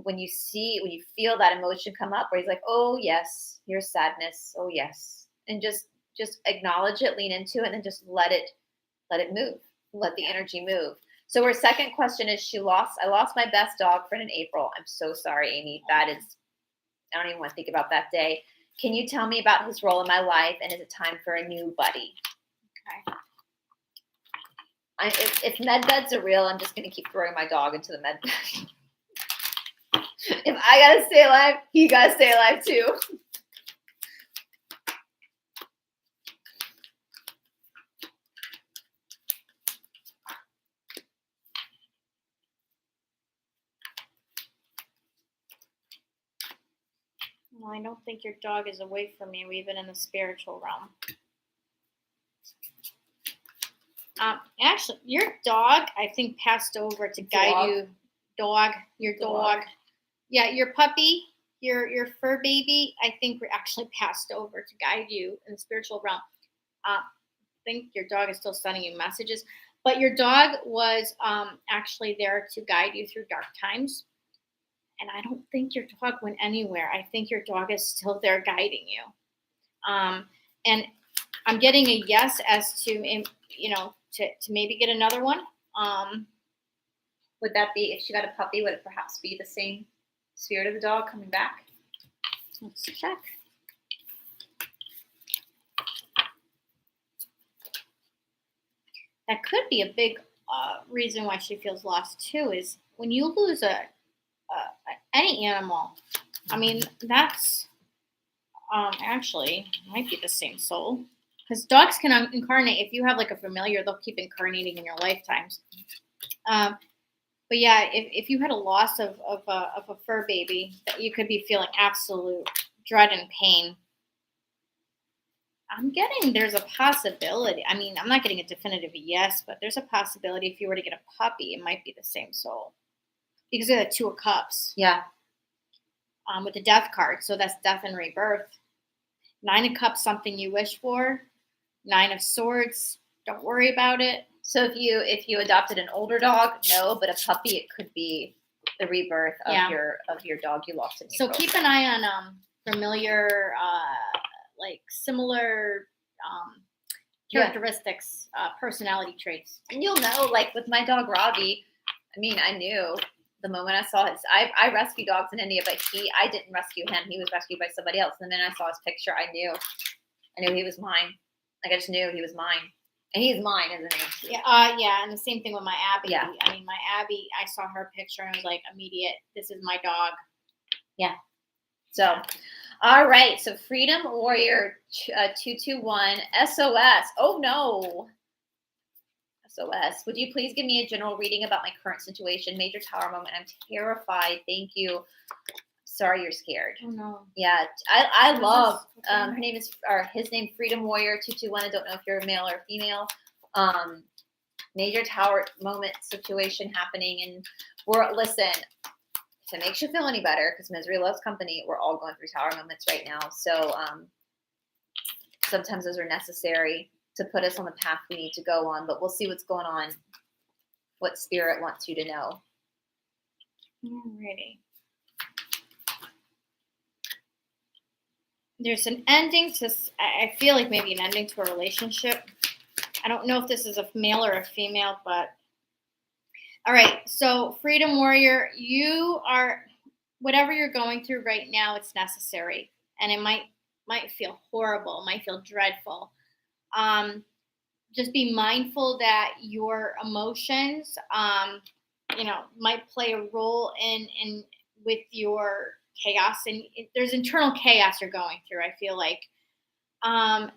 when you feel that emotion come up, where he's like, oh yes, here's sadness. Oh yes. And just acknowledge it, lean into it, and then just let it move. Let the energy move. So our second question is, I lost my best dog friend in April. I'm so sorry, Amy. I don't even want to think about that day. Can you tell me about his role in my life, and is it time for a new buddy? Okay. If med beds are real, I'm just going to keep throwing my dog into the med bed. If I got to stay alive, he got to stay alive too. Well, I don't think your dog is away from you, even in the spiritual realm. Actually, your dog, I think, passed over to guide you. Your dog. Yeah, your puppy, your fur baby, I think actually passed over to guide you in the spiritual realm. I think your dog is still sending you messages, but your dog was actually there to guide you through dark times. And I don't think your dog went anywhere. I think your dog is still there guiding you. And I'm getting a yes as to, to maybe get another one. Would that be, if she got a puppy, would it perhaps be the same spirit of the dog coming back? Let's check. That could be a big reason why she feels lost too, is when you lose any animal. I mean, that's actually might be the same soul. Because dogs can incarnate. If you have like a familiar, they'll keep incarnating in your lifetimes. But yeah, if you had a loss of a fur baby, that you could be feeling absolute dread and pain. I'm getting there's a possibility. I mean, I'm not getting a definitive yes, but there's a possibility if you were to get a puppy, it might be the same soul because they're the Two of Cups. Yeah. With the Death card, so that's death and rebirth. Nine of Cups, something you wish for. Nine of Swords, don't worry about it. So if you adopted an older dog, no, but a puppy, it could be the rebirth of your dog you lost in April. So keep an eye on familiar, like similar characteristics, personality traits. And you'll know, like with my dog Robbie, I mean, I knew the moment I saw his. I rescue dogs in India, but I didn't rescue him. He was rescued by somebody else. And then I saw his picture. I knew he was mine. Like I just knew he was mine. And he's mine, isn't he? Yeah, and the same thing with my Abby. Yeah. I mean, my Abby, I saw her picture and I was like, immediate, this is my dog. Yeah. So, all right. So, Freedom Warrior 221 SOS. Oh, no. SOS. Would you please give me a general reading about my current situation? Major tower moment. I'm terrified. Thank you. Sorry you're scared. Oh, no. Yeah, I love, his name Freedom Warrior 221. I don't know if you're a male or female. Major tower moment situation happening. And listen, if it makes you feel any better, because misery loves company, we're all going through tower moments right now. So sometimes those are necessary to put us on the path we need to go on. But we'll see what's going on, what spirit wants you to know. Alrighty. There's an ending to, I feel like maybe an ending to a relationship. I don't know if this is a male or a female, but all right. So Freedom Warrior, you are, whatever you're going through right now, it's necessary. And it might feel horrible, might feel dreadful. Just be mindful that your emotions, might play a role in with your chaos, and there's internal chaos you're going through. I feel like King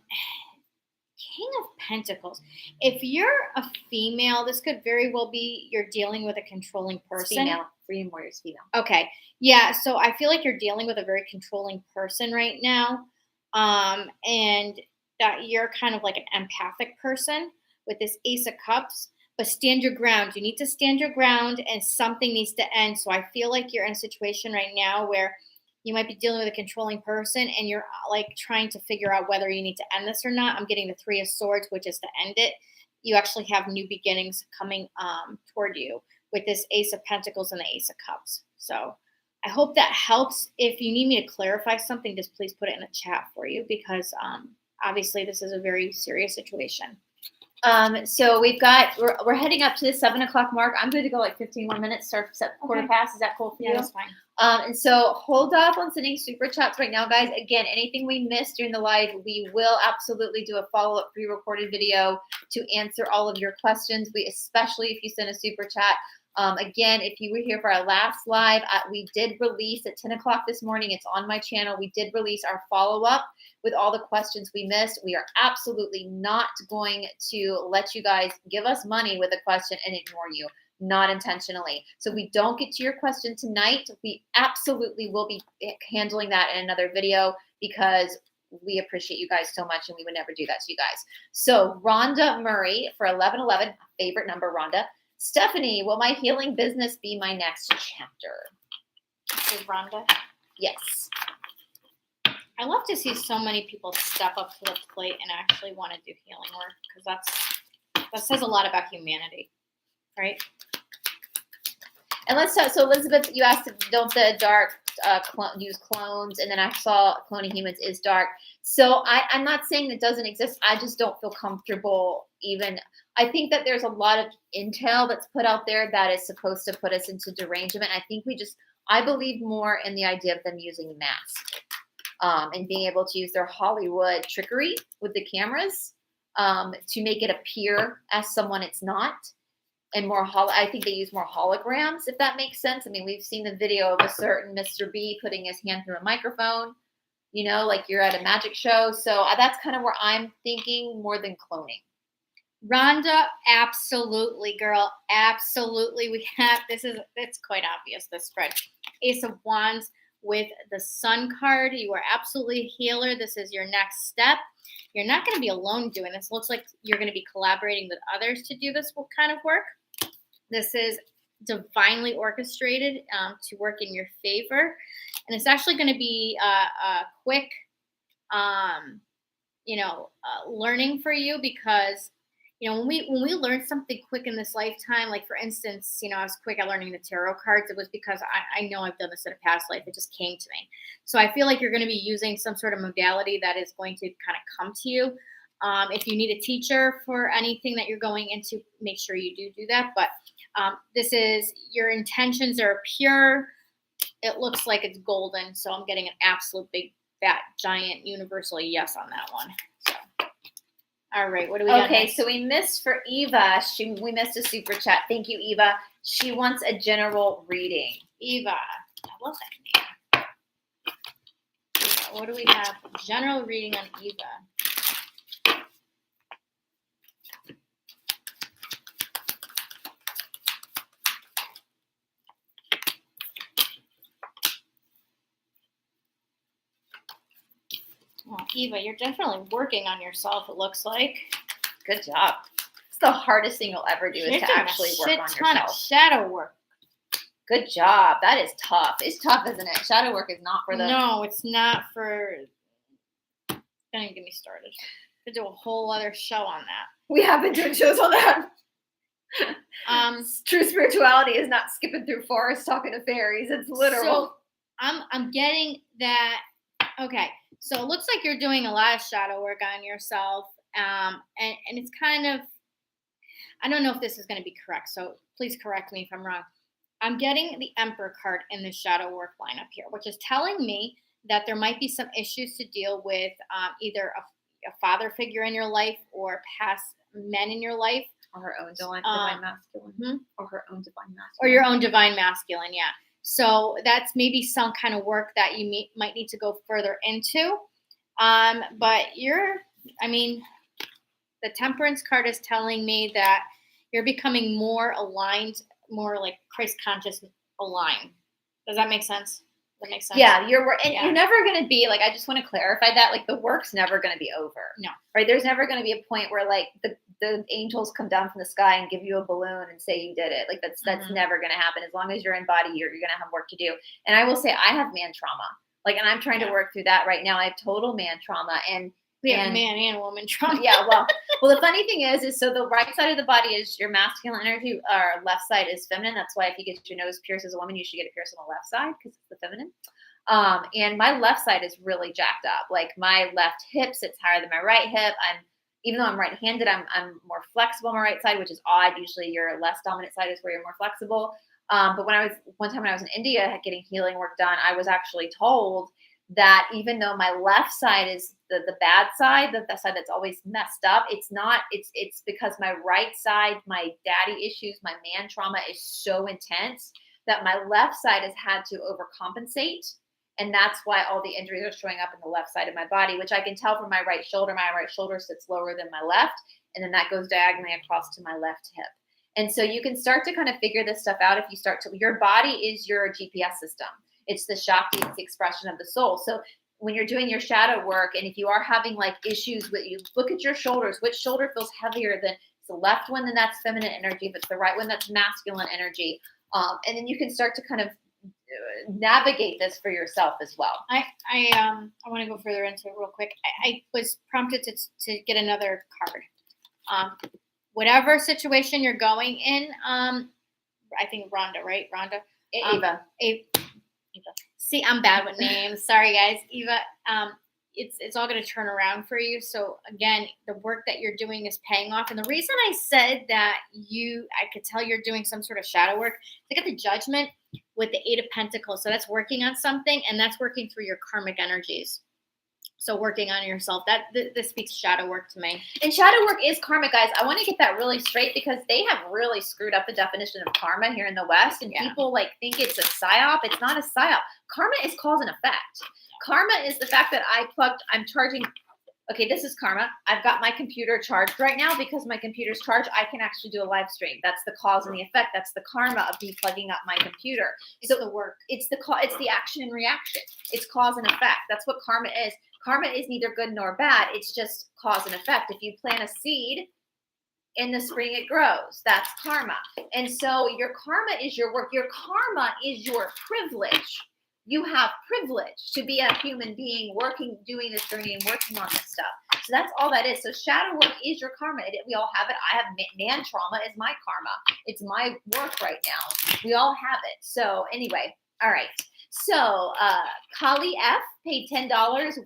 of Pentacles. If you're a female, this could very well be you're dealing with a controlling person. Female. Freedom Warrior's female. Okay. Yeah. So I feel like you're dealing with a very controlling person right now. And that you're kind of like an empathic person with this Ace of Cups. But stand your ground. You need to stand your ground, and something needs to end. So I feel like you're in a situation right now where you might be dealing with a controlling person, and you're like trying to figure out whether you need to end this or not. I'm getting the Three of Swords, which is to end it. You actually have new beginnings coming toward you with this Ace of Pentacles and the Ace of Cups. So I hope that helps. If you need me to clarify something, just please put it in the chat for you, because obviously this is a very serious situation. So we're heading up to the 7 o'clock mark. I'm going to go like 15 more minutes, start quarter past. Is that cool for you? Yeah, that's fine. And so hold off on sending super chats right now, guys. Again, anything we missed during the live, we will absolutely do a follow-up pre-recorded video to answer all of your questions. Especially if you send a super chat. Again, if you were here for our last live, we did release at 10 o'clock this morning. It's on my channel. We did release our follow-up with all the questions we missed. We are absolutely not going to let you guys give us money with a question and ignore you. Not intentionally. So we don't get to your question tonight. We absolutely will be handling that in another video, because we appreciate you guys so much and we would never do that to you guys. So Rhonda Murray for 1111, favorite number, Rhonda. Stephanie, will my healing business be my next chapter? This is Rhonda. Yes. I love to see so many people step up to the plate and actually want to do healing work, because that says a lot about humanity, right? And let's talk. So Elizabeth, you asked, don't the dark use clones? And then I saw cloning humans is dark. So I'm not saying that doesn't exist. I just don't feel comfortable even. I think that there's a lot of intel that's put out there that is supposed to put us into derangement. I believe more in the idea of them using masks and being able to use their Hollywood trickery with the cameras to make it appear as someone it's not. And I think they use more holograms, if that makes sense. I mean, we've seen the video of a certain Mr. B putting his hand through a microphone, like you're at a magic show. So that's kind of where I'm thinking, more than cloning. Rhonda, absolutely, girl. Absolutely. It's quite obvious, this spread. Ace of Wands with the Sun card. You are absolutely a healer. This is your next step. You're not going to be alone doing this. Looks like you're going to be collaborating with others to do this kind of work. This is divinely orchestrated to work in your favor. And it's actually going to be a quick, learning for you because when we learn something quick in this lifetime, like for instance, I was quick at learning the tarot cards. It was because I know I've done this in a past life. It just came to me. So I feel like you're going to be using some sort of modality that is going to kind of come to you. If you need a teacher for anything that you're going into, make sure you do that. But this is, your intentions are pure. It looks like it's golden. So I'm getting an absolute big, fat, giant, universal yes on that one. So. All right, what do we got? Okay, next? so we missed for Eva. We missed a super chat. Thank you, Eva. She wants a general reading. Eva, I love that name. Eva, what do we have? General reading on Eva. Well, Eva, you're definitely working on yourself, it looks like. Good job. It's the hardest thing you'll ever do is to actually work on ton yourself. Of shadow work. Good job. That is tough. It's tough, isn't it? Shadow work is not for the... No, it's not for... Don't even get me started. Could do a whole other show on that. We have been doing shows on that. True spirituality is not skipping through forests talking to fairies. It's literal. So I'm getting that. Okay, so it looks like you're doing a lot of shadow work on yourself, and it's kind of, I don't know if this is going to be correct, so please correct me if I'm wrong. I'm getting the Emperor card in the shadow work lineup here, which is telling me that there might be some issues to deal with either a father figure in your life or past men in your life. Or her own divine masculine. Or her own divine masculine. Or your own divine masculine, yeah. So that's maybe some kind of work that you might need to go further into. But the Temperance card is telling me that you're becoming more aligned, more like Christ conscious aligned. Does that make sense? That makes sense. Yeah, you're never going to be like, I just want to clarify that, like the work's never going to be over. No. Right? There's never going to be a point where like the angels come down from the sky and give you a balloon and say you did it. Like that's never going to happen. As long as you're in body, you're going to have work to do. And I will say I have man trauma. Like, and I'm trying to work through that right now. I have total man trauma and we have man and woman trauma. Yeah, well, the funny thing is so the right side of the body is your masculine energy, our left side is feminine. That's why if you get your nose pierced as a woman, you should get it pierced on the left side because it's the feminine. And my left side is really jacked up. Like my left hip sits higher than my right hip. Even though I'm right-handed, I'm more flexible on my right side, which is odd. Usually your less dominant side is where you're more flexible. But one time when I was in India getting healing work done, I was actually told that even though my left side is the bad side, the side that's always messed up, it's because my right side, my daddy issues, my man trauma is so intense that my left side has had to overcompensate. And that's why all the injuries are showing up in the left side of my body, which I can tell from my right shoulder. My right shoulder sits lower than my left, and then that goes diagonally across to my left hip. And so you can start to kind of figure this stuff out if you start to, your body is your GPS system. It's the Shakti, it's the expression of the soul. So when you're doing your shadow work, and if you are having like issues with, you look at your shoulders, which shoulder feels heavier than the left one, then that's feminine energy. If it's the right one, that's masculine energy. And then you can start to kind of navigate this for yourself as well. I want to go further into it real quick. I was prompted to get another card. Whatever situation you're going in, I think Rhonda, right? Rhonda? Eva. Eva. See, I'm bad with names. Sorry, guys. Eva, it's all going to turn around for you. So again, the work that you're doing is paying off. And the reason I said that I could tell you're doing some sort of shadow work, look at the Judgment with the 8 of Pentacles. So that's working on something, and that's working through your karmic energies. So working on yourself, this speaks shadow work to me. And shadow work is karma, guys. I want to get that really straight because they have really screwed up the definition of karma here in the West. And people like think it's a psyop. It's not a psyop. Karma is cause and effect. Karma is the fact that I'm charging okay, this is karma. I've got my computer charged right now. Because my computer's charged, I can actually do a live stream. That's the cause and the effect. That's the karma of me plugging up my computer. It's the work. It's the action and reaction. It's cause and effect. That's what karma is. Karma is neither good nor bad. It's just cause and effect. If you plant a seed, in the spring it grows. That's karma. And so your karma is your work. Your karma is your privilege. You have privilege to be a human being doing this journey and working on this stuff. So that's all that is. So shadow work is your karma. We all have it. I have man trauma is my karma. It's my work right now. We all have it. So anyway, all right. So Kali F paid $10.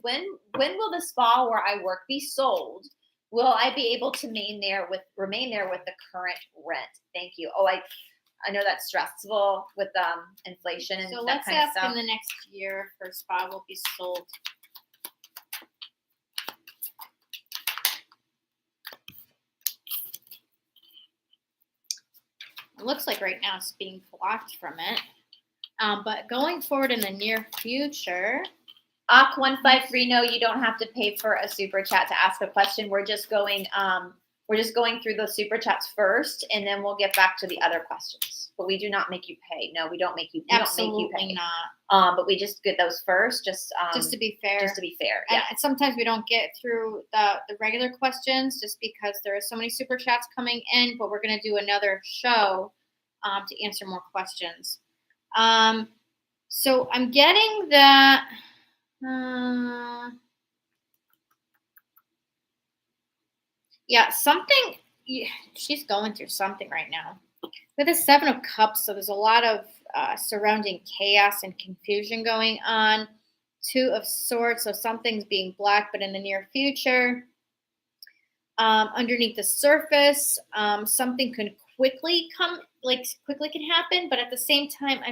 When will the spa where I work be sold? Will I be able to remain there with the current rent? Thank you. Oh, I know that's stressful with inflation and so that kind of stuff. So let's ask in the next year for spa will be sold. It looks like right now it's being blocked from it. But going forward in the near future. Ak153, no, you don't have to pay for a super chat to ask a question. We're just going through the super chats first, and then we'll get back to the other questions. But we do not make you pay. No, we don't make you. Absolutely don't make you pay. Not. But we just get those first, just to be fair. Just to be fair. Yeah. And sometimes we don't get through the regular questions just because there are so many super chats coming in. But we're gonna do another show to answer more questions. So I'm getting that. Yeah, something. Yeah, she's going through something right now. With the 7 of Cups, so there's a lot of surrounding chaos and confusion going on. 2 of Swords, so something's being blocked, but in the near future. Underneath the surface, something can quickly can happen, but at the same time,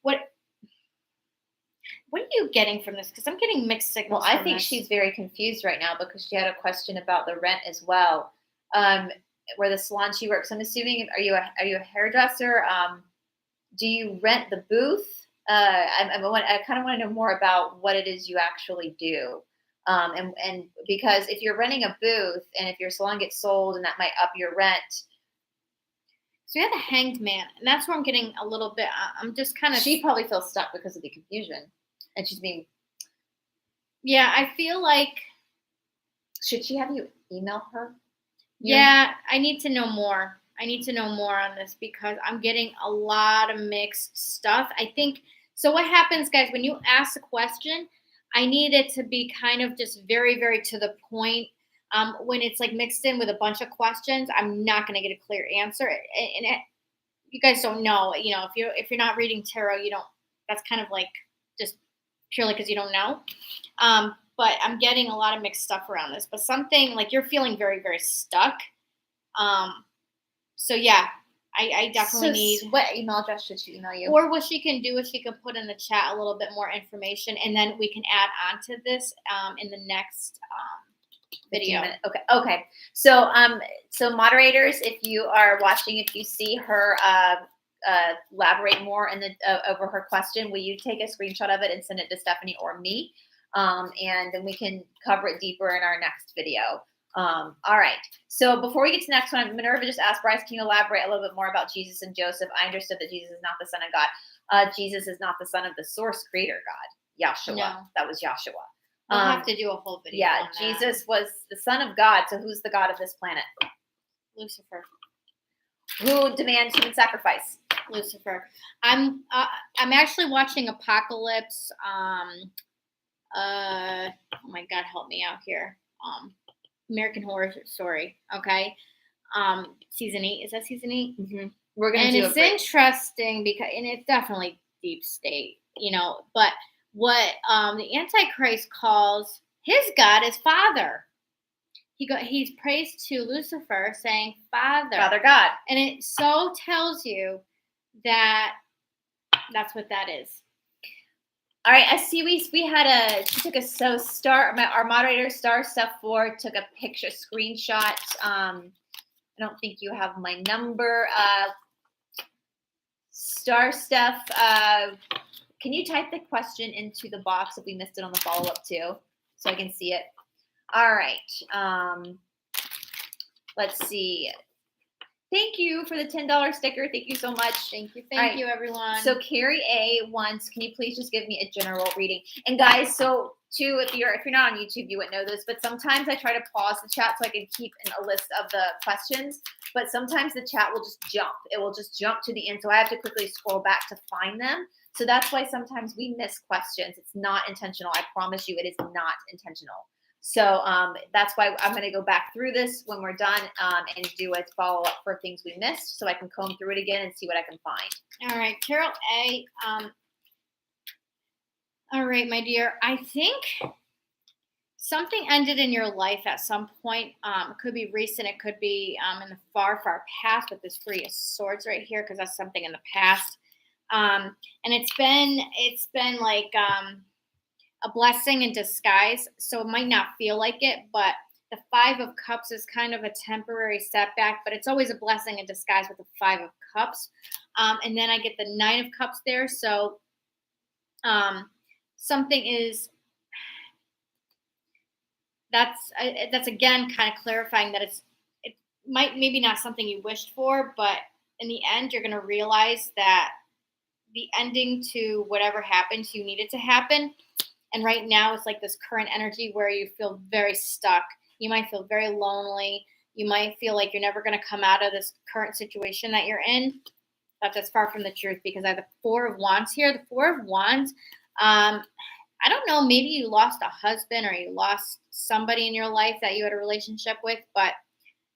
what are you getting from this? Because I'm getting mixed signals. Well, I think she's very confused right now because she had a question about the rent as well. Where the salon she works. I'm assuming, are you a hairdresser? Do you rent the booth? I kind of want to know more about what it is you actually do. And because if you're renting a booth and if your salon gets sold and that might up your rent. So you have the Hanged Man, and that's where I'm getting a little bit. I'm just kind of. She probably feels stuck because of the confusion, and she's being. Yeah, I feel like. Should she have you email her? Yeah, I need to know more. I need to know more on this because I'm getting a lot of mixed stuff. I think. So what happens, guys, when you ask a question, I need it to be kind of just very, very to the point. When it's like mixed in with a bunch of questions, I'm not going to get a clear answer. And you guys don't know, if you're not reading tarot, you don't. That's kind of like just purely because you don't know. But I'm getting a lot of mixed stuff around this. But something like you're feeling very, very stuck. So yeah, I definitely need. What email address should she email you? Or what she can do is she can put in the chat a little bit more information, and then we can add on to this in the next. Video. Okay. So moderators, if you are watching, if you see her elaborate more over her question, will you take a screenshot of it and send it to Stephanie or me? And then we can cover it deeper in our next video. All right. So before we get to the next one, Minerva just asked Brice, can you elaborate a little bit more about Jesus and Joseph? I understood that Jesus is not the son of God. Jesus is not the son of the source creator God, Yahshua. No. That was Yahshua. We'll have to do a whole video. Yeah, Jesus was the son of God. So who's the God of this planet? Lucifer. Who demands human sacrifice? Lucifer. I'm actually watching Apocalypse. Oh my God, help me out here. American Horror Story. Okay. Season 8. Is that season 8? Mm-hmm. We're gonna do. And it's interesting because, and it's definitely deep state, but. What the Antichrist calls his God is Father. He's praised to Lucifer, saying Father God, and it so tells you that that's what that is. All right, I see we had she took our moderator Star Steph 4 took a picture screenshot. I don't think you have my number. Star Steph. Can you type the question into the box if we missed it on the follow-up too, so I can see it? All right. Let's see. Thank you for the $10 sticker. Thank you so much. Thank you, Right. everyone. So Carrie A wants, can you please just give me a general reading? And guys, so too, if you're not on YouTube, you wouldn't know this, but sometimes I try to pause the chat so I can keep a list of the questions. But sometimes the chat will just jump. It will just jump to the end, so I have to quickly scroll back to find them. So that's why sometimes we miss questions. It's not intentional. I promise you, it is not intentional. So that's why I'm going to go back through this when we're done and do a follow-up for things we missed so I can comb through it again and see what I can find. All right, Carol A. All right, my dear. I think something ended in your life at some point. It could be recent. It could be in the far, far past with this Three of Swords right here because that's something in the past. And it's been like a blessing in disguise. So it might not feel like it, but the Five of Cups is kind of a temporary setback, but it's always a blessing in disguise with the Five of Cups. And then I get the Nine of Cups there. So something is, that's again kind of clarifying that it might maybe not something you wished for, but in the end, you're going to realize that the ending to whatever happened to you needed to happen. And right now it's like this current energy where you feel very stuck. You might feel very lonely. You might feel like you're never going to come out of this current situation that you're in. But that's far from the truth because I have the Four of Wands here. The Four of Wands, I don't know, maybe you lost a husband or you lost somebody in your life that you had a relationship with, but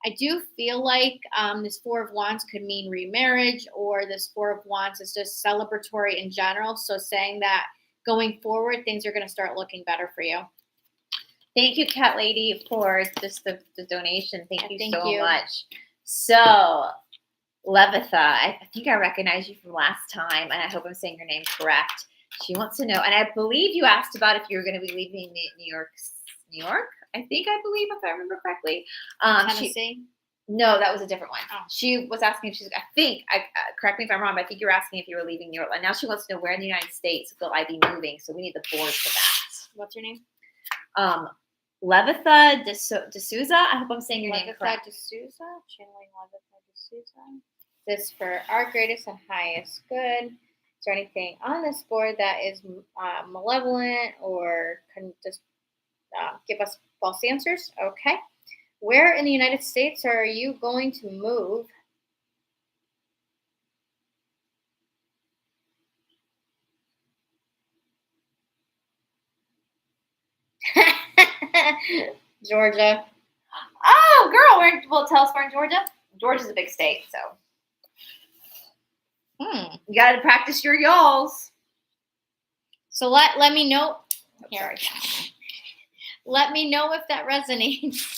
I do feel like this Four of Wands could mean remarriage, or this Four of Wands is just celebratory in general. So saying that going forward, things are going to start looking better for you. Thank you, Cat Lady, for just the donation. Thank you so much. So, Levitha, I think I recognize you from last time, and I hope I'm saying your name correct. She wants to know, and I believe you asked about if you were going to be leaving New York. I believe, if I remember correctly. Tennessee? No, that was a different one. Oh. She was asking if correct me if I'm wrong, but I think you're asking if you were leaving New York. And now she wants to know where in the United States will I be moving. So we need the board for that. What's your name? Levitha D'Souza. I hope I'm saying your name correct. Levitha D'Souza. Channeling Levitha D'Souza. This for our greatest and highest good. Is there anything on this board that is malevolent or can just give us false answers? Okay. Where in the United States are you going to move? Georgia. Oh, girl, tell us we're in Georgia. Georgia's a big state, so. You got to practice your y'alls. So let me know. Here. Let me know if that resonates.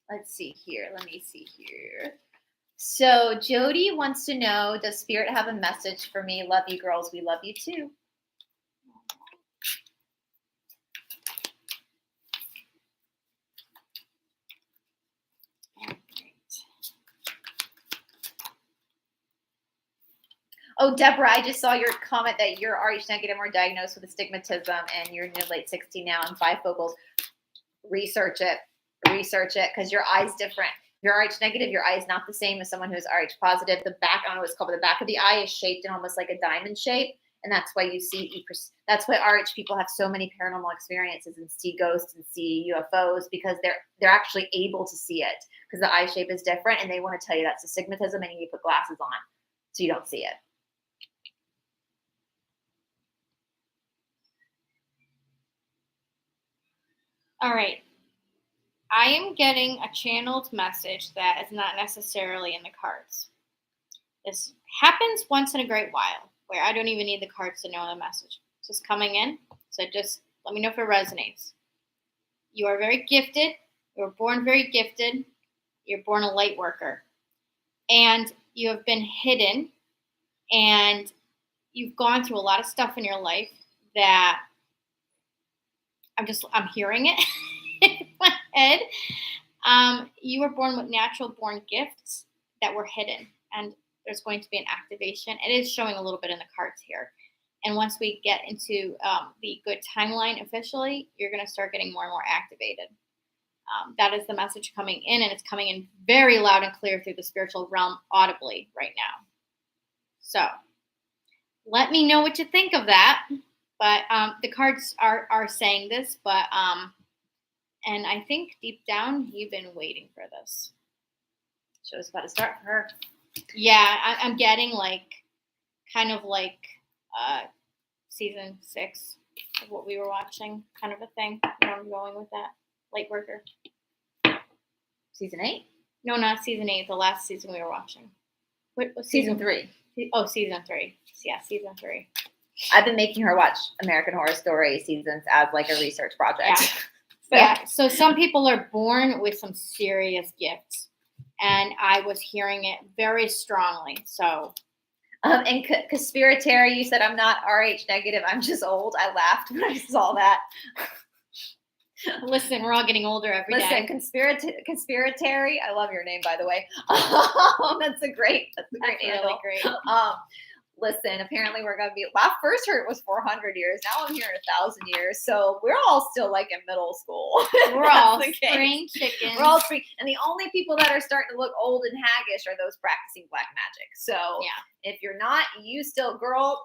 Let's see here. Let me see here. So Jody wants to know, does Spirit have a message for me? Love you, girls. We love you too. Oh, Deborah, I just saw your comment that you're Rh negative or diagnosed with astigmatism and you're in your late 60 now and bifocals. Research it, because your eye's different. If you're Rh negative, your eye is not the same as someone who's Rh positive. The back, I don't know what it's called, but the back of the eye is shaped in almost like a diamond shape. And that's why you see, that's why Rh people have so many paranormal experiences and see ghosts and see UFOs, because they're actually able to see it because the eye shape is different. And they want to tell you that's astigmatism and you need to put glasses on so you don't see it. All right. I am getting a channeled message that is not necessarily in the cards. This happens once in a great while where I don't even need the cards to know the message. It's just coming in. So just let me know if it resonates. You are very gifted. You were born very gifted. You're born a light worker. And you have been hidden. And you've gone through a lot of stuff in your life that I'm hearing it in my head. You were born with natural born gifts that were hidden, and there's going to be an activation. It is showing a little bit in the cards here. And once we get into the good timeline officially, you're going to start getting more and more activated. That is the message coming in, and it's coming in very loud and clear through the spiritual realm audibly right now. So let me know what you think of that. But the cards are saying this, but and I think deep down you've been waiting for this. Show's about to start for her. Yeah, I'm getting kind of season 6 of what we were watching, kind of a thing. Where I'm going with that. Lightworker. Season 8? No, not season 8. The last season we were watching. What Season 3. Oh, season 3. Yeah, season 3. I've been making her watch American Horror Story seasons as like a research project. Yeah. So some people are born with some serious gifts, and I was hearing it very strongly. So. And conspiratory, you said I'm not RH negative. I'm just old. I laughed when I saw that. Listen, we're all getting older every day. Conspiratory. I love your name, by the way. That's a great handle. Really great. Listen, apparently we're going to be, I first heard it was 400 years. Now I'm hearing 1,000 years. So we're all still like in middle school. We're all spring chickens. We're all spring. And the only people that are starting to look old and haggish are those practicing black magic. So if you're not, you still, girl,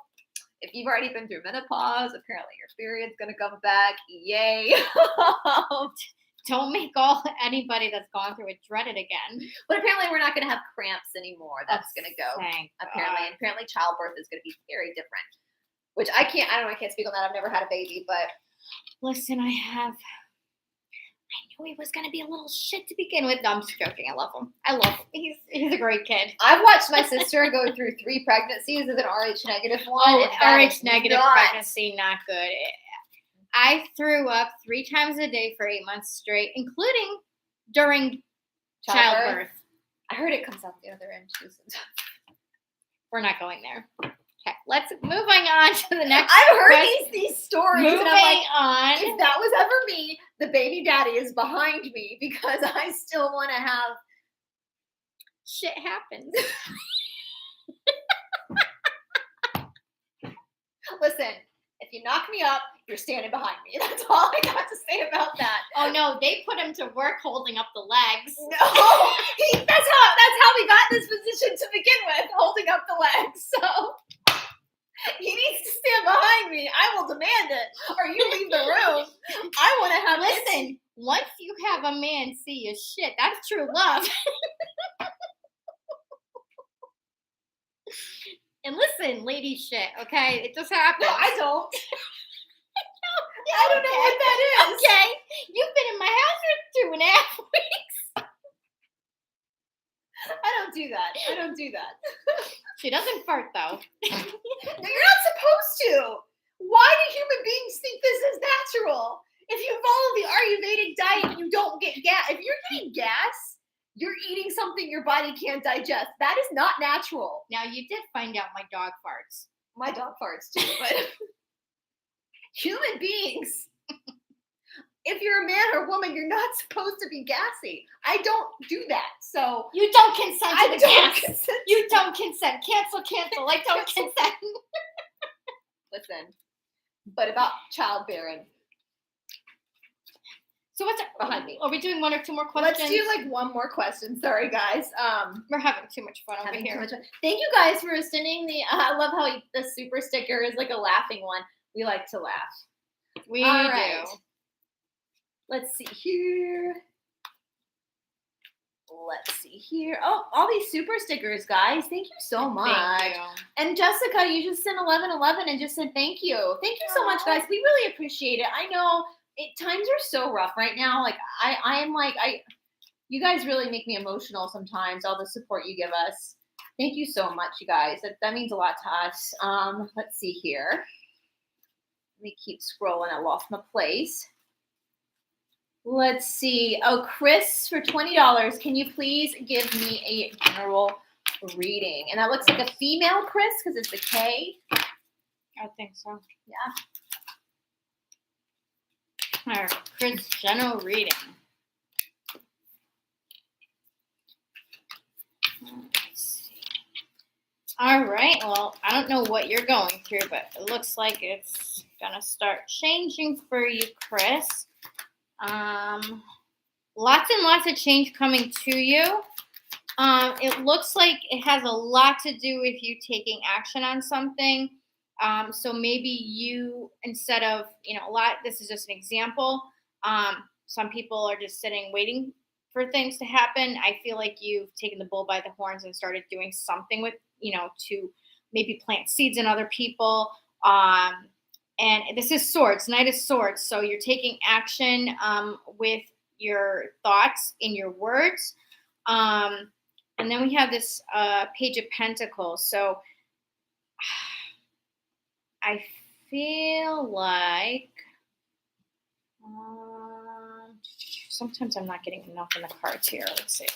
if you've already been through menopause, apparently your period's going to come back. Yay. Don't make anybody that's gone through it dread it again. But apparently we're not going to have cramps anymore. That's going to go. Apparently. And apparently childbirth is going to be very different. Which I can't speak on that. I've never had a baby, but. Listen, I knew he was going to be a little shit to begin with. No, I'm just joking. I love him. He's a great kid. I've watched my sister go through 3 pregnancies with an RH negative one. Oh, RH negative pregnancy, not good. I threw up 3 times a day for 8 months straight, including during childbirth. I heard it comes out the other end too. We're not going there. Okay, let's moving on to the next. I've heard these stories. Moving on. If that was ever me, the baby daddy is behind me because I still want to have. Shit happens. Listen. If you knock me up, you're standing behind me. That's all I got to say about that. Oh no, they put him to work holding up the legs. No, that's how we got in this position to begin with, holding up the legs. So he needs to stand behind me. I will demand it, or you leave the room. I want to have. Listen, once you have a man see your shit, that's true love. And listen, lady shit, okay? It just happens. No, I don't. I don't know what that is. Okay. You've been in my house for 2.5 weeks. I don't do that. She doesn't fart, though. No, you're not supposed to. Why do human beings think this is natural? If you follow the Ayurvedic diet, you don't get gas. If you're getting gas, you're eating something your body can't digest. That is not natural. Now, you did find out my dog farts. My dog farts too, but human beings, if you're a man or woman, you're not supposed to be gassy. I don't do that. So you don't consent to the gas. Consent. You don't consent. Cancel. I don't consent. Listen, but about childbearing. So what's behind me? Are we doing 1 or 2 more questions? Let's do like 1 more question. Sorry, guys. We're having too much fun over here. Thank you guys for sending the. I love how the super sticker is like a laughing one. We like to laugh. We do. Let's see here. Oh, all these super stickers, guys. Thank you so much. Thank you. And Jessica, you just sent 1111 and just said thank you. Thank you so much, guys. We really appreciate it. I know. Times are so rough right now. Like you guys really make me emotional sometimes. All the support you give us. Thank you so much, you guys. That means a lot to us. Let's see here. Let me keep scrolling. I lost my place. Let's see. Oh, Chris, for $20, can you please give me a general reading? And that looks like a female Chris because it's a K. I think so. Yeah. All right, Chris, general reading. Let's see. All right. Well, I don't know what you're going through, but it looks like it's gonna start changing for you, Chris. Lots and lots of change coming to you. It looks like it has a lot to do with you taking action on something. So maybe you, instead of, this is just an example. Some people are just sitting waiting for things to happen. I feel like you've taken the bull by the horns and started doing something with, to maybe plant seeds in other people. And this is swords, Knight of Swords. So you're taking action with your thoughts in your words. And then we have this Page of Pentacles. So I feel like sometimes I'm not getting enough in the cards here. Let's see.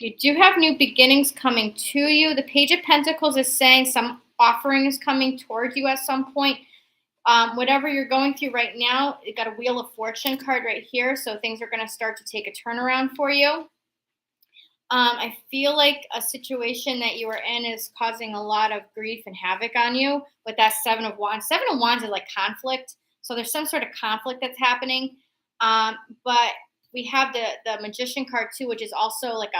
You do have new beginnings coming to you. The Page of Pentacles is saying some offering is coming towards you at some point. Whatever you're going through right now, you got a Wheel of Fortune card right here. So things are going to start to take a turnaround for you. I feel like a situation that you are in is causing a lot of grief and havoc on you with that Seven of Wands. Seven of Wands is like conflict. So there's some sort of conflict that's happening. But we have the Magician card too, which is also like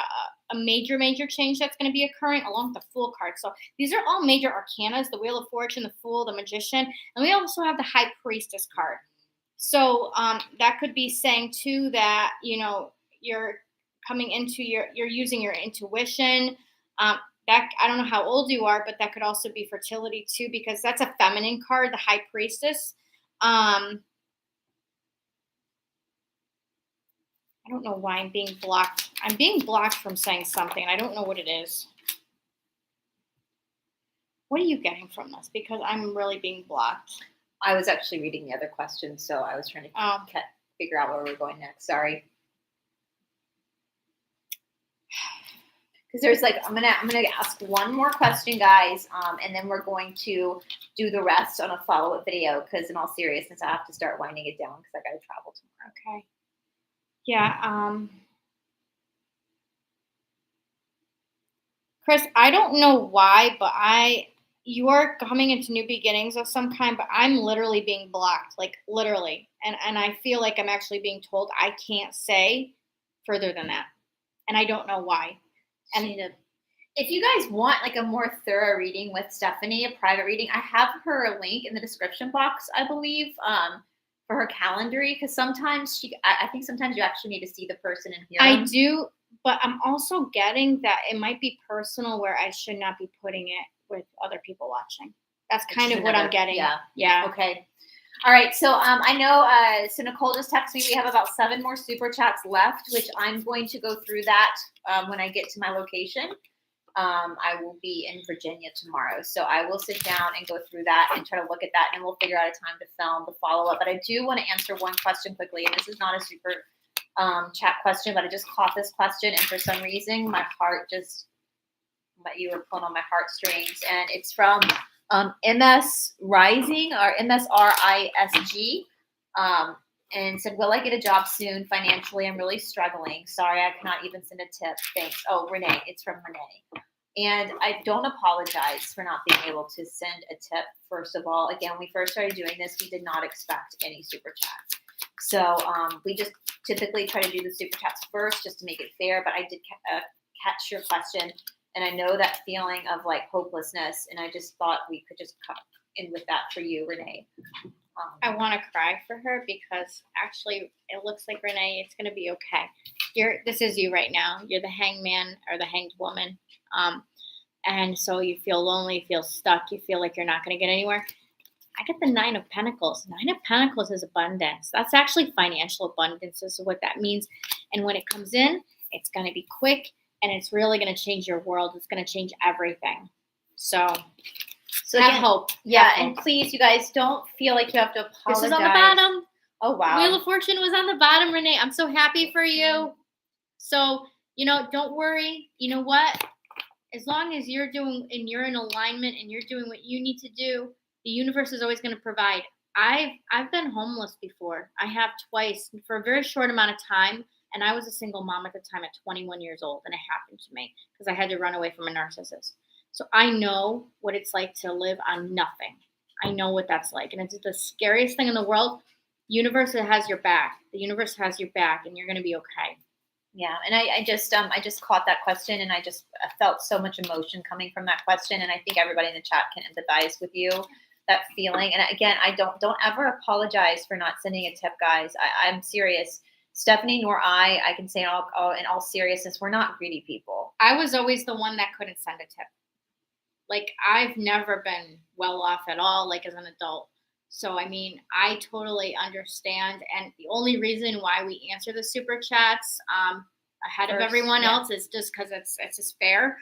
a major change that's going to be occurring along with the Fool card. So these are all major arcanas, the Wheel of Fortune, the Fool, the Magician. And we also have the High Priestess card. So that could be saying too that, you're coming into you're using your intuition. That, I don't know how old you are, but that could also be fertility too, because that's a feminine card, the High Priestess. I don't know why I'm being blocked. I'm being blocked from saying something. I don't know what it is. What are you getting from this? Because I'm really being blocked. I was actually reading the other question, so I was trying to figure out where we're going next. Sorry. Because there's I'm gonna ask one more question, guys, and then we're going to do the rest on a follow-up video. Because in all seriousness, I have to start winding it down because I got to travel tomorrow. Okay. Yeah. Chris, I don't know why, but you are coming into new beginnings of some kind, but I'm literally being blocked, like literally. And I feel like I'm actually being told I can't say further than that. And I don't know why. And if you guys want like a more thorough reading with Stephanie, a private reading, I have her link in the description box, I believe, for her Calendary, because sometimes I think sometimes you actually need to see the person and hear them. I do, but I'm also getting that it might be personal where I should not be putting it with other people watching. That's kind of what I'm getting. Yeah. Okay. All right. So I know. So Nicole just texted me. We have about 7 more super chats left, which I'm going to go through that when I get to my location. I will be in Virginia tomorrow, so I will sit down and go through that and try to look at that, and we'll figure out a time to film the follow-up. But I do want to answer one question quickly, and this is not a super chat question, but I just caught this question, and for some reason, my heart just, that you were pulling on my heartstrings, and it's from MS Rising, or MSRISG, and said, will I get a job soon? Financially, I'm really struggling. Sorry, I cannot even send a tip. Thanks. Oh, Renee. It's from Renee. And I don't apologize for not being able to send a tip. First of all, again, when we first started doing this, we did not expect any super chats. So we just typically try to do the super chats first just to make it fair. But I did catch your question. And I know that feeling of like hopelessness. And I just thought we could just come in with that for you, Renee. I want to cry for her because actually it looks like, Renee, it's going to be okay. This is you right now. You're the hanged man or the hanged woman. And so you feel lonely, you feel stuck, you feel like you're not going to get anywhere. I get the 9 of Pentacles. 9 of Pentacles is abundance. That's actually financial abundance. This is what that means. And when it comes in, it's going to be quick and it's really going to change your world. It's going to change everything. So have hope. Yeah, and please, you guys, don't feel like you have to apologize. This is on the bottom. Oh, wow. Wheel of Fortune was on the bottom, Renee. I'm so happy for you. So, don't worry. You know what? As long as you're in alignment and you're doing what you need to do, the universe is always going to provide. I've been homeless before. I have twice for a very short amount of time, And I was a single mom at the time at 21 years old, and it happened to me because I had to run away from a narcissist. So I know what it's like to live on nothing. I know what that's like. And it's the scariest thing in the world. Universe has your back. The universe has your back, and you're going to be okay. Yeah, and I just caught that question, and I felt so much emotion coming from that question, and I think everybody in the chat can empathize with you, that feeling. And again, I don't ever apologize for not sending a tip, guys. I'm serious. Stephanie nor I can say in all seriousness, we're not greedy people. I was always the one that couldn't send a tip. Like, I've never been well off at all, like as an adult. So, I mean, I totally understand. And the only reason why we answer the super chats ahead of everyone else is just because it's just fair.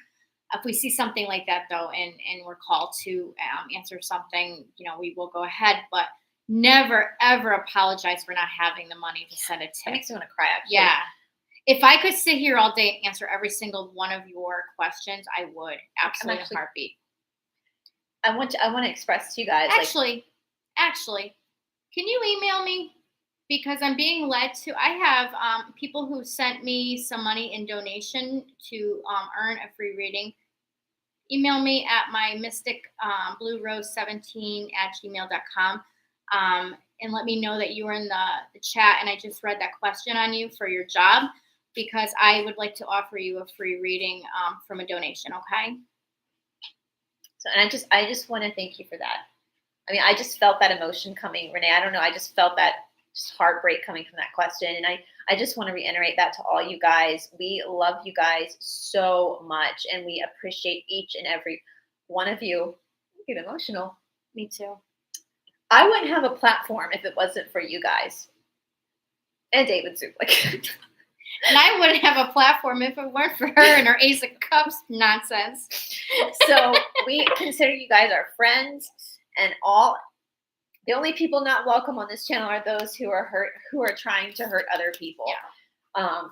If we see something like that, though, and we're called to answer something, we will go ahead. But never, ever apologize for not having the money to send a tip. That makes me want to cry, actually. Yeah. If I could sit here all day and answer every single one of your questions, I would. Absolutely, a heartbeat. I want to express to you guys. Actually, can you email me? Because I'm being led to. I have people who sent me some money in donation to earn a free reading. Email me at my mysticbluerose17@gmail.com and let me know that you were in the chat and I just read that question on you for your job, because I would like to offer you a free reading from a donation, okay? So, and I just want to thank you for that. I mean, I just felt that emotion coming, Renee. I don't know. I just felt that just heartbreak coming from that question. And I just want to reiterate that to all you guys. We love you guys so much, and we appreciate each and every one of you. I get emotional. Me too. I wouldn't have a platform if it wasn't for you guys. And David Zublik. And I wouldn't have a platform if it weren't for her and her Ace of Cups nonsense. So we consider you guys our friends, and the only people not welcome on this channel are those who are trying to hurt other people. Yeah.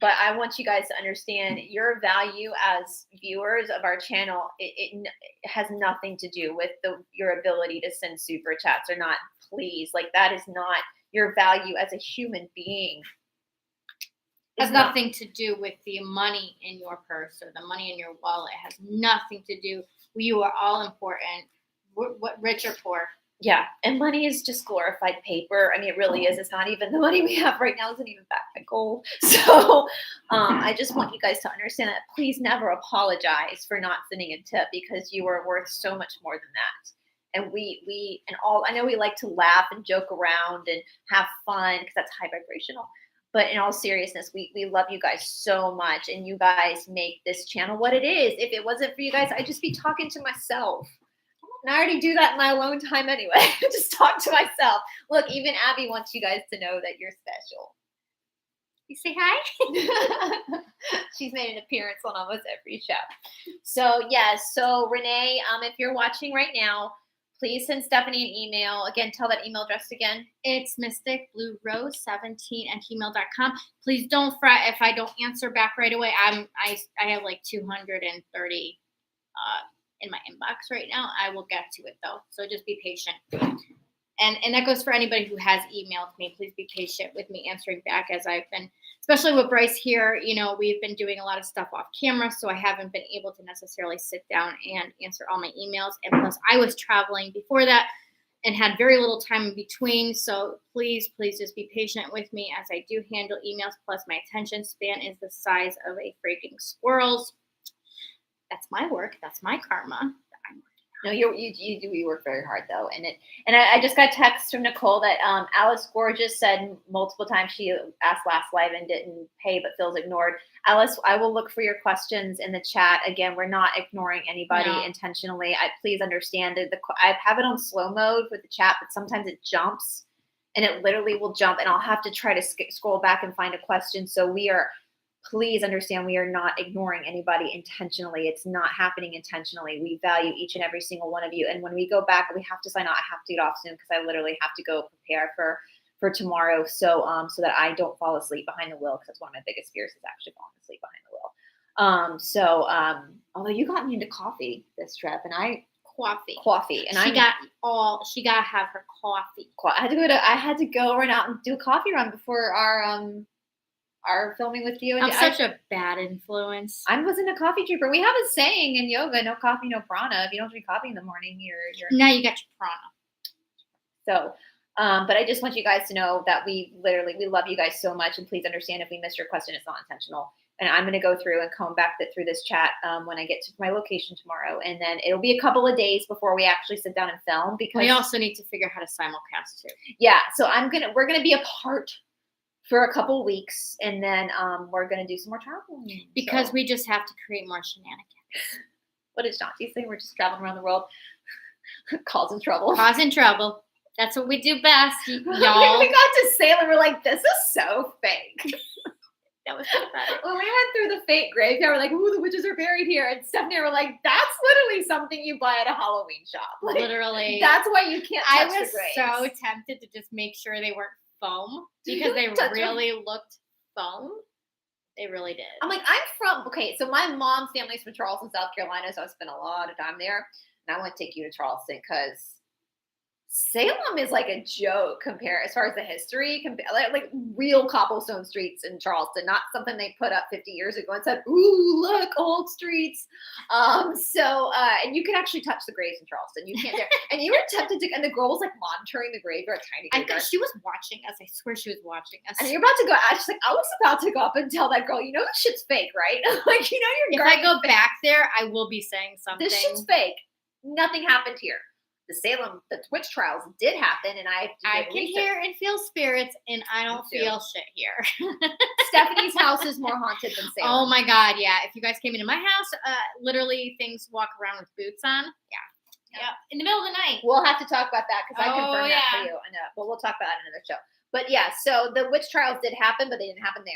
But I want you guys to understand your value as viewers of our channel. It has nothing to do with your ability to send super chats or not. Please, that is not your value as a human being. It has nothing to do with the money in your purse or the money in your wallet. It has nothing to do. You are all important. What rich or poor. Yeah, and money is just glorified paper. I mean, it really is. It's not even the money we have right now isn't even backed by gold. So I just want you guys to understand that. Please never apologize for not sending a tip, because you are worth so much more than that. And I know we like to laugh and joke around and have fun because that's high vibrational. But in all seriousness, we love you guys so much, and you guys make this channel what it is. If it wasn't for you guys, I'd just be talking to myself. And I already do that in my alone time anyway. Just talk to myself. Look, even Abby wants you guys to know that you're special. You say hi? She's made an appearance on almost every show. So, yes. So, Renee, if you're watching right now, please send Stephanie an email. Again, tell that email address again. It's mysticbluerose17@gmail.com. Please don't fret if I don't answer back right away. I have 230 in my inbox right now. I will get to it though, so just be patient. And that goes for anybody who has emailed me. Please be patient with me answering back, as I've been, especially with Brice here. We've been doing a lot of stuff off camera, so I haven't been able to necessarily sit down and answer all my emails. And plus, I was traveling before that and had very little time in between. So please just be patient with me as I do handle emails. Plus, my attention span is the size of a freaking squirrel's. That's my work. That's my karma. No, you work very hard though, and I just got text from Nicole that Alice Gorgeous said multiple times she asked last live and didn't pay but feels ignored. Alice, I will look for your questions in the chat. Again, we're not ignoring anybody intentionally. Please understand that I have it on slow mode with the chat, but sometimes it jumps, and it literally will jump, and I'll have to try to scroll back and find a question. So please understand, we are not ignoring anybody intentionally. It's not happening intentionally. We value each and every single one of you. And when we go back, we have to sign out. I have to get off soon because I literally have to go prepare for tomorrow. So that I don't fall asleep behind the wheel, because that's one of my biggest fears, is actually falling asleep behind the wheel. Although you got me into coffee this trip, and coffee, and she got to have her coffee. I had to go run out and do a coffee run before our are filming with you. And I'm such a bad influence. I wasn't a coffee drinker. We have a saying in yoga: no coffee, no prana. If you don't drink coffee in the morning, you're now you got your prana. So, but I just want you guys to know that we love you guys so much, and please understand if we missed your question, it's not intentional. And I'm going to go through and comb back through this chat when I get to my location tomorrow, and then it'll be a couple of days before we actually sit down and film, because we also need to figure out how to simulcast too. Yeah, so we're gonna be apart for a couple weeks, and then we're gonna do some more traveling because we just have to create more shenanigans. What is Shanti's thing? We're just traveling around the world, causing trouble. Causing trouble. That's what we do best, y'all. We got to Salem. We're like, this is so fake. That was so bad. When we went through the fake graveyard, we're like, ooh, the witches are buried here. And Stephanie were like, that's literally something you buy at a Halloween shop. Like, literally. That's why you can't touch I was the graves. so tempted to just make sure they weren't foam because they really looked foam. They really did. I'm like, so my mom's family's from Charleston, South Carolina, so I spent a lot of time there. And I want to take you to Charleston because Salem is like a joke as far as the history, like real cobblestone streets in Charleston, not something they put up 50 years ago and said, ooh, look, old streets. And you can actually touch the graves in Charleston. You can't there. And you were tempted to, and the girl was like monitoring the graveyard, tiny graveyard. She was watching us. I swear she was watching us. And you're about to go out. She's like, I was about to go up and tell that girl, this shit's fake, right? Like, if I go back there, I will be saying something. This shit's fake. Nothing happened here. The witch trials did happen, and I can hear and feel spirits, and I don't feel shit here. Stephanie's house is more haunted than Salem. Oh my God, yeah. If you guys came into my house, literally things walk around with boots on. Yeah. In the middle of the night. We'll have to talk about that because I confirmed that for you. I know, but we'll talk about that in another show. But yeah, so the witch trials did happen, but they didn't happen there.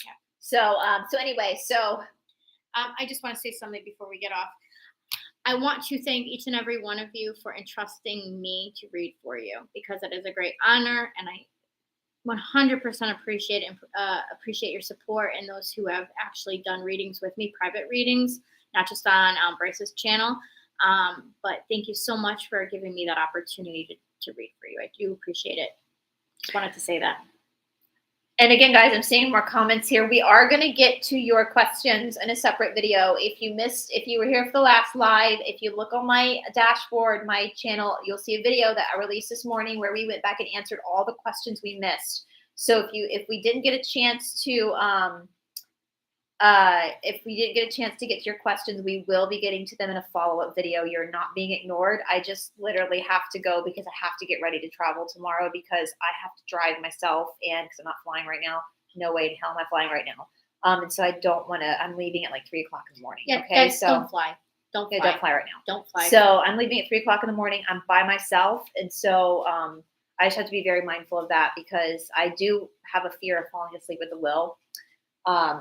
Yeah. So anyway, I just want to say something before we get off. I want to thank each and every one of you for entrusting me to read for you, because it is a great honor, and I 100% appreciate your support, and those who have actually done readings with me, private readings, not just on Brice's channel. But thank you so much for giving me that opportunity to read for you. I do appreciate it. Just wanted to say that. And again, guys, I'm seeing more comments here. We are going to get to your questions in a separate video. If you were here for the last live, if you look on my dashboard, my channel, you'll see a video that I released this morning where we went back and answered all the questions we missed. So if we didn't get a chance to get to your questions, we will be getting to them in a follow-up video. You're not being ignored. I just literally have to go because I have to get ready to travel tomorrow, because I have to drive myself, and because I'm not flying right now. No way in hell am I flying right now. And so I don't want to. I'm leaving at like 3 o'clock in the morning. Yeah, okay, guys, don't fly. Don't fly. Don't fly right now. Don't fly. So I'm leaving at 3 o'clock in the morning. I'm by myself, and so I just have to be very mindful of that, because I do have a fear of falling asleep at the wheel.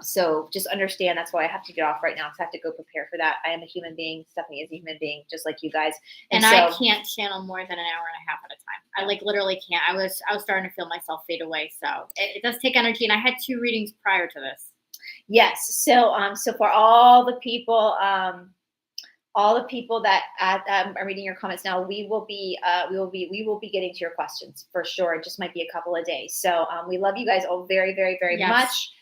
So just understand that's why I have to get off right now, because I have to go prepare for that. I am a human being. Stephanie is a human being, just like you guys. And I can't channel more than an hour and a half at a time. I literally can't. I was starting to feel myself fade away. So it does take energy. And I had 2 readings prior to this. Yes. So for all the people that are reading your comments now, we will be getting to your questions for sure. It just might be a couple of days. So we love you guys all very, very, very much.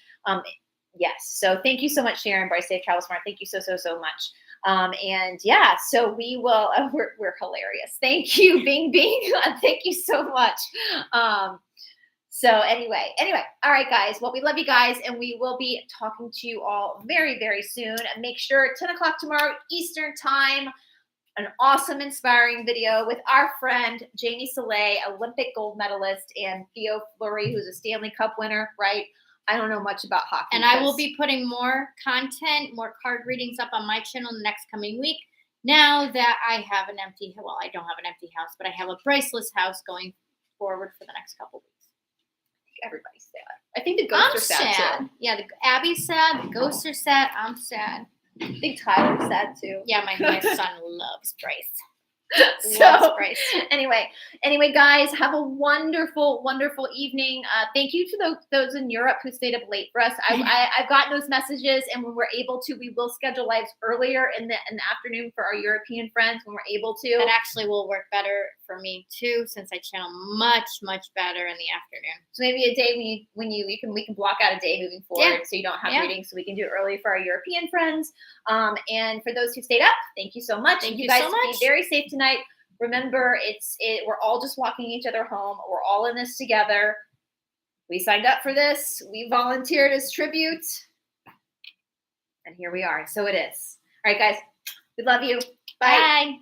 Yes. So thank you so much, Sharon, Brice, Safe Travel Smart. Thank you so much. And yeah, so we will, we're hilarious. Thank you, Bing Bing. Thank you so much. So anyway, all right, guys. Well, we love you guys, and we will be talking to you all very, very soon. And make sure 10 o'clock tomorrow, Eastern time, an awesome, inspiring video with our friend, Jamie Soleil, Olympic gold medalist, and Theo Fleury, who's a Stanley Cup winner, right? I don't know much about hockey. And I will be putting more content, more card readings up on my channel next coming week. Now that I have an empty, well, I don't have an empty house, but I have a Briceless house going forward for the next couple weeks. Everybody's sad. I think the ghosts are sad too. Yeah, Abby's sad. The ghosts are sad. I'm sad. I think Tyler's sad too. Yeah, my son loves Brice. Loves Brice. Anyway, guys, have a wonderful, wonderful evening. Thank you to those in Europe who stayed up late for us. I've gotten those messages, and when we're able to, we will schedule lives earlier in the afternoon for our European friends when we're able to. That actually will work better for me too, since I channel much better in the afternoon. So maybe a day we can block out a day moving forward, so you don't have readings, so we can do it early for our European friends. And for those who stayed up, thank you so much. Thank you guys so much. Be very safe tonight. Remember, we're all just walking each other home. We're all in this together. We signed up for this. We volunteered as tribute. And here we are. So it is. All right, guys. We love you. Bye. Bye.